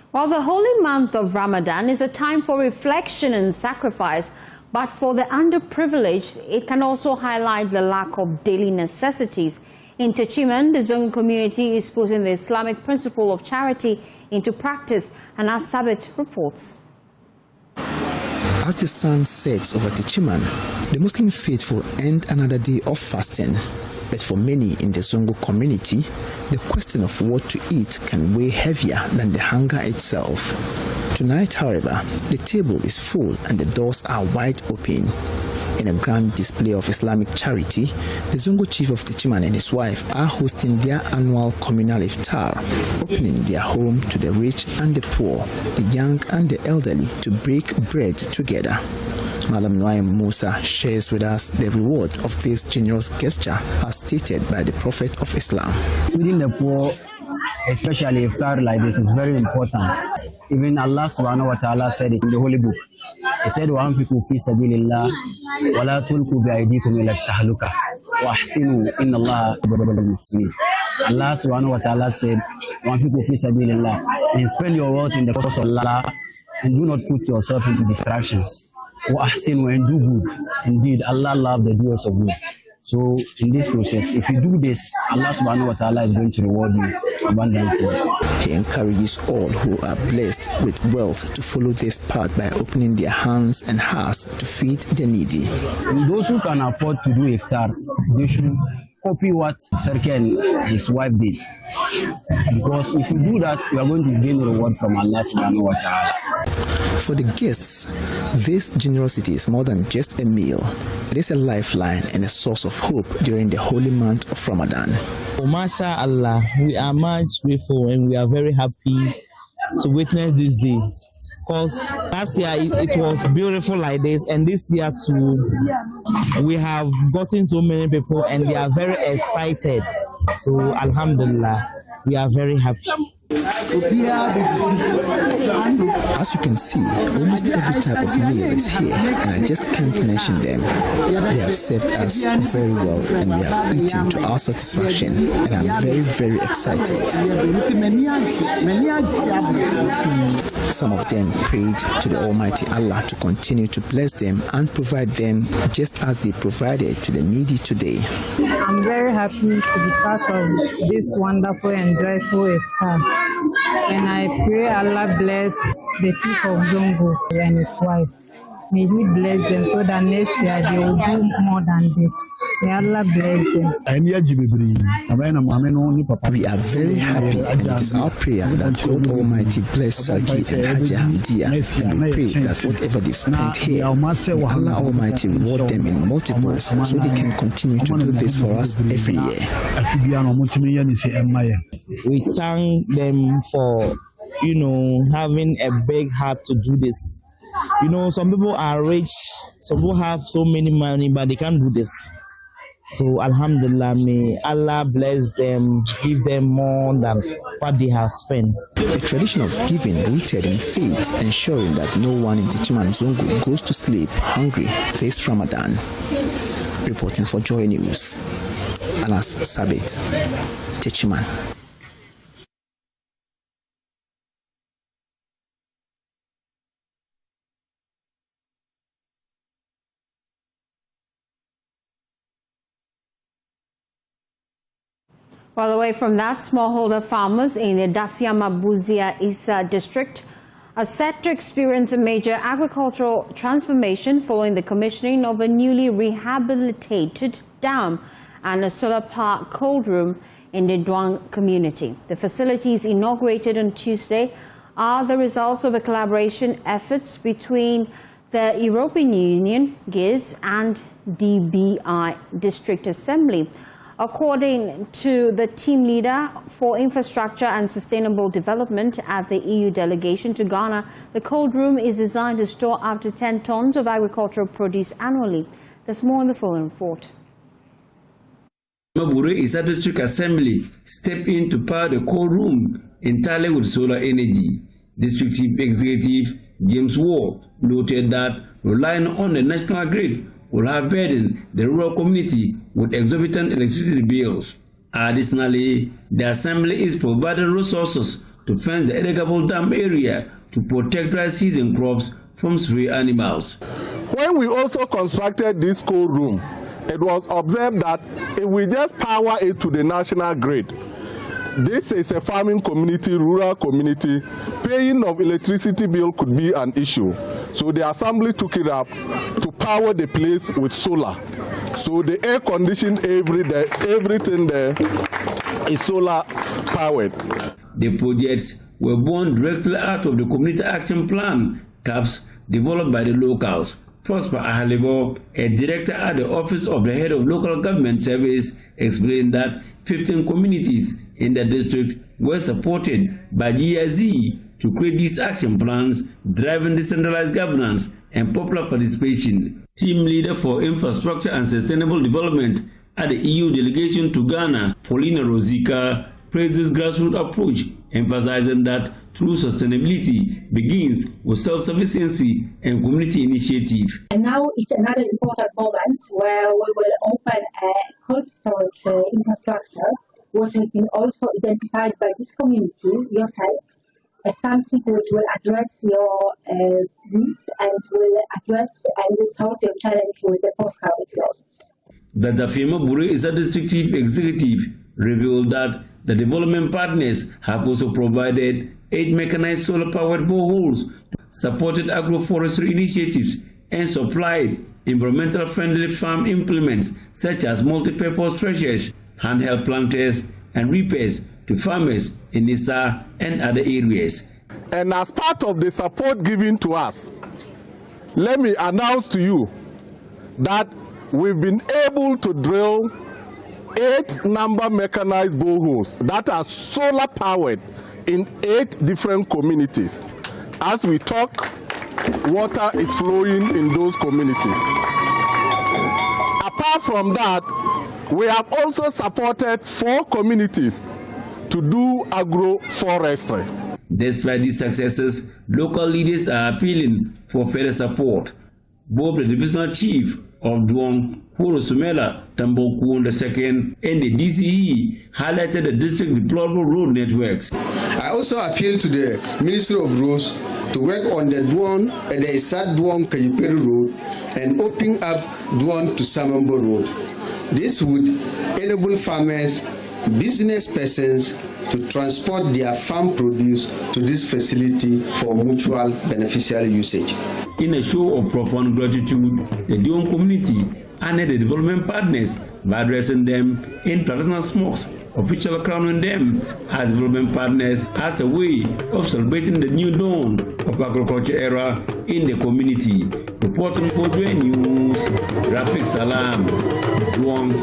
While the holy month of Ramadan is a time for reflection and sacrifice, but for the underprivileged, it can also highlight the lack of daily necessities. In Teshie, the Zongo community is putting the Islamic principle of charity into practice, and as Sabit reports. As the sun sets over Teshie, the Muslim faithful end another day of fasting. But for many in the Zongo community, the question of what to eat can weigh heavier than the hunger itself. Tonight, however, the table is full and the doors are wide open. In a grand display of Islamic charity, the Zongo chief of Teshie and his wife are hosting their annual Communal Iftar, opening their home to the rich and the poor, the young and the elderly to break bread together. Malam Noaim Musa shares with us the reward of this generous gesture as stated by the Prophet of Islam. Feeding the poor, especially iftar like this, is very important. Even Allah subhanahu wa ta'ala said it in the Holy Book. He said, وَأَنْفِقُوا فِي سَبِيلِ اللَّهِ وَلَا تُلْقُوا بِأَيْدِيكُمْ إِلَى التَّهْلُكَةِ وَأَحْسِنُوا إِنَّ اللَّهَ يُحِبُّ الْمُحْسِنِينَ. Allah subhanahu wa ta'ala said, وَأَنْفِقُوا فِي سَبِيلِ اللَّهِ, and spend your wealth in the cause of Allah, and do not put yourself into distractions. وَأَحْسِنُوا, and do good. Indeed, Allah loves the doers of good. So in this process, if you do this, Allah subhanahu wa ta'ala is going to reward you abundantly. He encourages all who are blessed with wealth to follow this path by opening their hands and hearts to feed the needy. And those who can afford to do iftar, they should copy what Serke and his wife did. Because if you do that, you are going to gain a reward from Allah subhanahu wa ta'ala. For the guests, this generosity is more than just a meal. It is a lifeline and a source of hope during the holy month of Ramadan. MashaAllah, we are much grateful and we are very happy to witness this day. Because last year it was beautiful like this, and this year too, we have gotten so many people and they are very excited. So Alhamdulillah, we are very happy. As you can see, almost every type of meal is here, and I just can't mention them. They have served us very well, and we have eaten to our satisfaction, and I'm very, very excited. Some of them prayed to the Almighty Allah to continue to bless them and provide them just as they provided to the needy today. I'm very happy to be part of this wonderful and joyful iftar. And I pray Allah bless the chief of Zongo and his wife. May He bless them so that next year they will do more than this. May Allah bless them. We are very happy, and it is our prayer that God Almighty bless Sarki and Haja Hamdia, and we pray that whatever they've spent here, may Allah Almighty reward them in multiples so they can continue to do this for us every year. We thank them for, having a big heart to do this. Some people are rich, some people have so many money, but they can't do this. So Alhamdulillah, may Allah bless them, give them more than what they have spent. A tradition of giving rooted in faith, ensuring that no one in Teshie and Zongo goes to sleep hungry this Ramadan. Reporting for JoyNews, Anas Sabit, Teshie. Well, away from that, smallholder farmers in the Dafiama-Buzia Isa district are set to experience a major agricultural transformation following the commissioning of a newly rehabilitated dam and a solar power cold room in the Duang community. The facilities inaugurated on Tuesday are the results of a collaboration efforts between the European Union, GIZ, and DBI District Assembly. According to the team leader for infrastructure and sustainable development at the EU delegation to Ghana, the cold room is designed to store up to 10 tons of agricultural produce annually. There's more in the following report. Mahama is a district assembly step in to power the cold room entirely with solar energy. District Chief Executive James Ward noted that relying on the national grid will have burdened the rural community with exorbitant electricity bills. Additionally, the assembly is providing resources to fence the irrigable dam area to protect dry season crops from stray animals. When we also constructed this cold room, it was observed that if we just power it to the national grid, this is a farming community, rural community, paying of electricity bill could be an issue. So the assembly took it up to power the place with solar. So the air conditioning everything there is solar powered. The projects were born directly out of the Community Action Plan, CAPS, developed by the locals. Prosper Ahalibo, a director at the Office of the Head of Local Government Service, explained that 15 communities in the district were supported by GIZ to create these action plans, driving decentralized governance and popular participation. Team leader for infrastructure and sustainable development at the EU delegation to Ghana, Paulina Rosika, praised this grassroots approach, emphasizing that true sustainability begins with self-sufficiency and community initiative. And now it's another important moment where we will open a cold storage infrastructure, which has been also identified by this community, yourself, as something which will address your needs and will address and solve your challenge with the post-harvest losses. Dr. Fema Bure is a district chief executive, revealed that the development partners have also provided 8 mechanized solar-powered boreholes, supported agroforestry initiatives, and supplied environmental friendly farm implements such as multi-purpose threshers, handheld planters, and reapers to farmers in Nisa and other areas. And as part of the support given to us, let me announce to you that we've been able to drill 8 number mechanized boreholes that are solar powered in 8 different communities. As we talk, water is flowing in those communities. Apart from that, we have also supported 4 communities to do agroforestry. Despite these successes, local leaders are appealing for further support. Bob, the divisional chief of Duong, Huro Sumela Tamboku II, and the DCE highlighted the district deplorable road networks. I also appeal to the Ministry of Roads to work on the Duong and the Isad Duong Kayiperi Road and opening up Duong to Samambo Road. This would enable farmers, business persons to transport their farm produce to this facility for mutual beneficial usage. In a show of profound gratitude, the Duong community honored the development partners by addressing them in traditional smokes, officially crowning them as development partners as a way of celebrating the new dawn of agriculture era in the community. Reporting for JoyNews, Rafik Salam, Duong.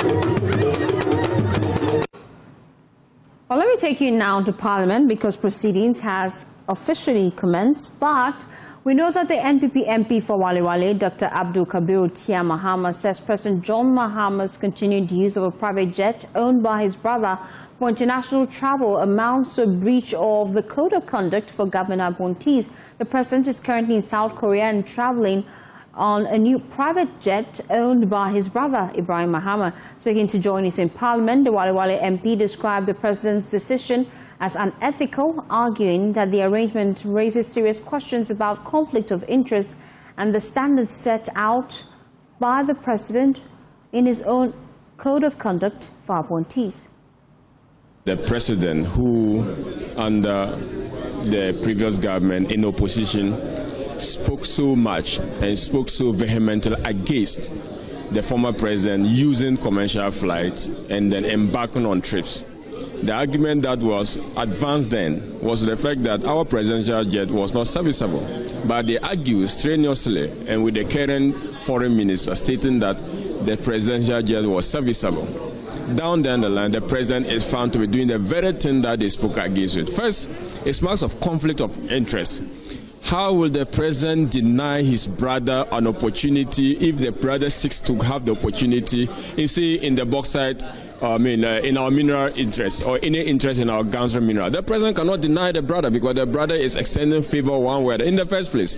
Well, let me take you now to Parliament because proceedings has officially commenced, but we know that the NPP MP for Walewale, Dr. Abdul Kabir Tia Mahama, says President John Mahama's continued use of a private jet owned by his brother for international travel amounts to a breach of the Code of Conduct for government appointees. The president is currently in South Korea and traveling on a new private jet owned by his brother, Ibrahim Mahama. Speaking to JoyNews in Parliament, the Walewale MP described the president's decision as unethical, arguing that the arrangement raises serious questions about conflict of interest and the standards set out by the president in his own Code of Conduct for appointees. The president, who under the previous government in opposition spoke so much and spoke so vehemently against the former president using commercial flights and then embarking on trips. The argument that was advanced then was the fact that our presidential jet was not serviceable. But they argue strenuously and with the current foreign minister stating that the presidential jet was serviceable. down the line, the president is found to be doing the very thing that they spoke against it. First, it's marks of conflict of interest. How will the president deny his brother an opportunity if the brother seeks to have the opportunity, in the bauxite, in our mineral interest or any interest in our gangster mineral? The president cannot deny the brother because the brother is extending favor one way. In the first place,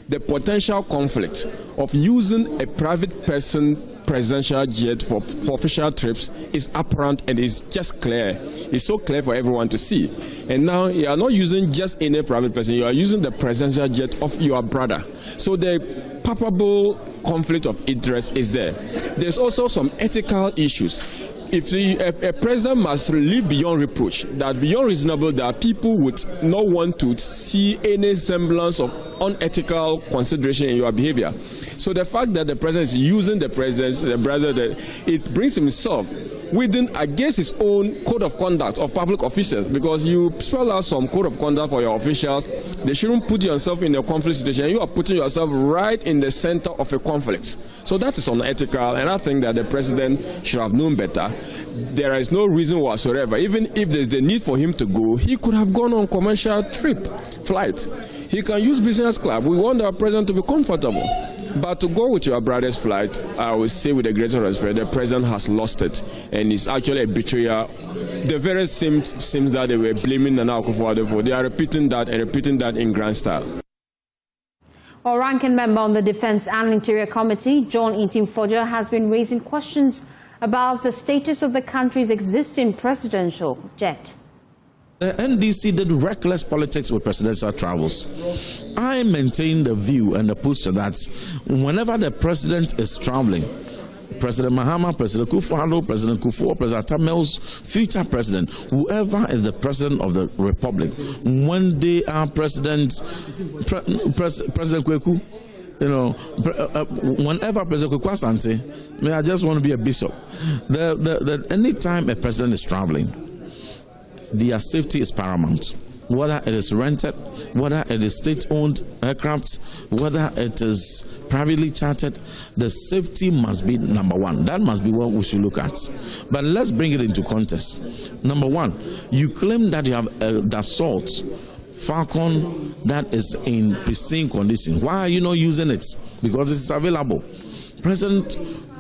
the potential conflict of using a private person presidential jet for official trips is apparent and is just clear. It's so clear for everyone to see. And now you are not using just any private person, you are using the presidential jet of your brother. So the palpable conflict of interest is there. There's also some ethical issues. If a president must live beyond reproach, that beyond reasonable, that people would not want to see any semblance of unethical consideration in your behavior. So the fact that the president is using the brother, it brings himself against his own code of conduct of public officials, because you spell out some code of conduct for your officials. They shouldn't put yourself in a conflict situation. You are putting yourself right in the center of a conflict. So that is unethical, and I think that the president should have known better. There is no reason whatsoever. Even if there's the need for him to go, he could have gone on commercial flight. He can use business class. We want our president to be comfortable. But to go with your brother's flight, I would say with the greatest respect, the president has lost it, and it's actually a betrayal. The very same seems that they were blaming Nana Akufo-Addo for. They are repeating that in grand style. Well, ranking member on the Defense and Interior Committee, John Intim-Fojo, has been raising questions about the status of the country's existing presidential jet. The NDC did reckless politics with presidential travels. I maintain the view and the posture that whenever the president is traveling, President Mahama, President Akufo-Addo, President Kufuor, President Tamel's future president, whoever is the president of the republic, when they are President Kweku, whenever President Kweku Asante, I just want to be a bishop. Anytime a president is traveling, their safety is paramount. Whether it is rented, whether it is state-owned aircraft, whether it is privately chartered, the safety must be number one. That must be what we should look at. But let's bring it into context. Number one, you claim that you have a Dassault Falcon that is in pristine condition. Why are you not using it? Because it is available. President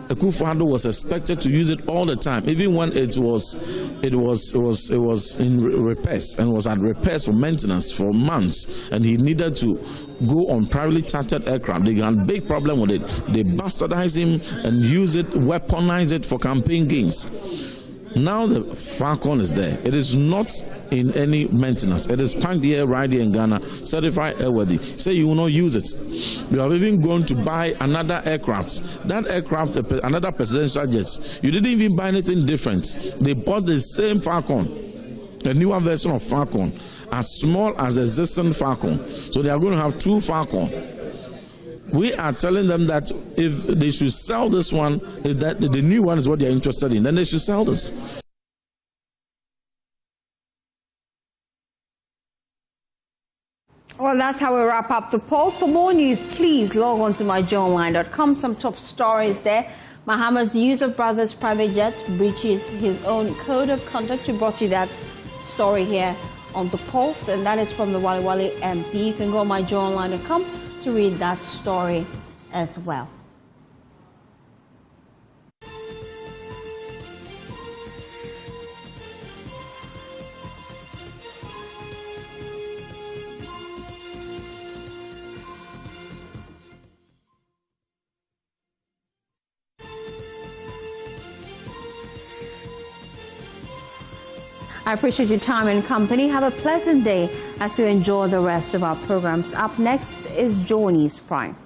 Akufo-Addo was expected to use it all the time, even when it was in repairs and was at repairs for maintenance for months, and he needed to go on privately chartered aircraft. They had a big problem with it. They bastardized him and use it, weaponize it for campaign gains. Now the Falcon is there. It is not in any maintenance. It is parked here, right here in Ghana, certified airworthy. Say you will not use it. You have even gone to buy another aircraft. That aircraft, another presidential jet. You didn't even buy anything different. They bought the same Falcon, a newer version of Falcon, as small as the existing Falcon. So they are going to have two Falcon. We are telling them that if they should sell this one, if that the new one is what they are interested in, then they should sell this. Well, that's how we wrap up the polls. For more news, please log on to myjoyonline.com. Some top stories there. Mahama's use of brother's private jet breaches his own code of conduct. We brought you that story here on the Pulse, and that is from the Walewale MP. You can go on myjoyonline.com to read that story as well. I appreciate your time and company. Have a pleasant day as you enjoy the rest of our programs. Up next is JoyNews Prime.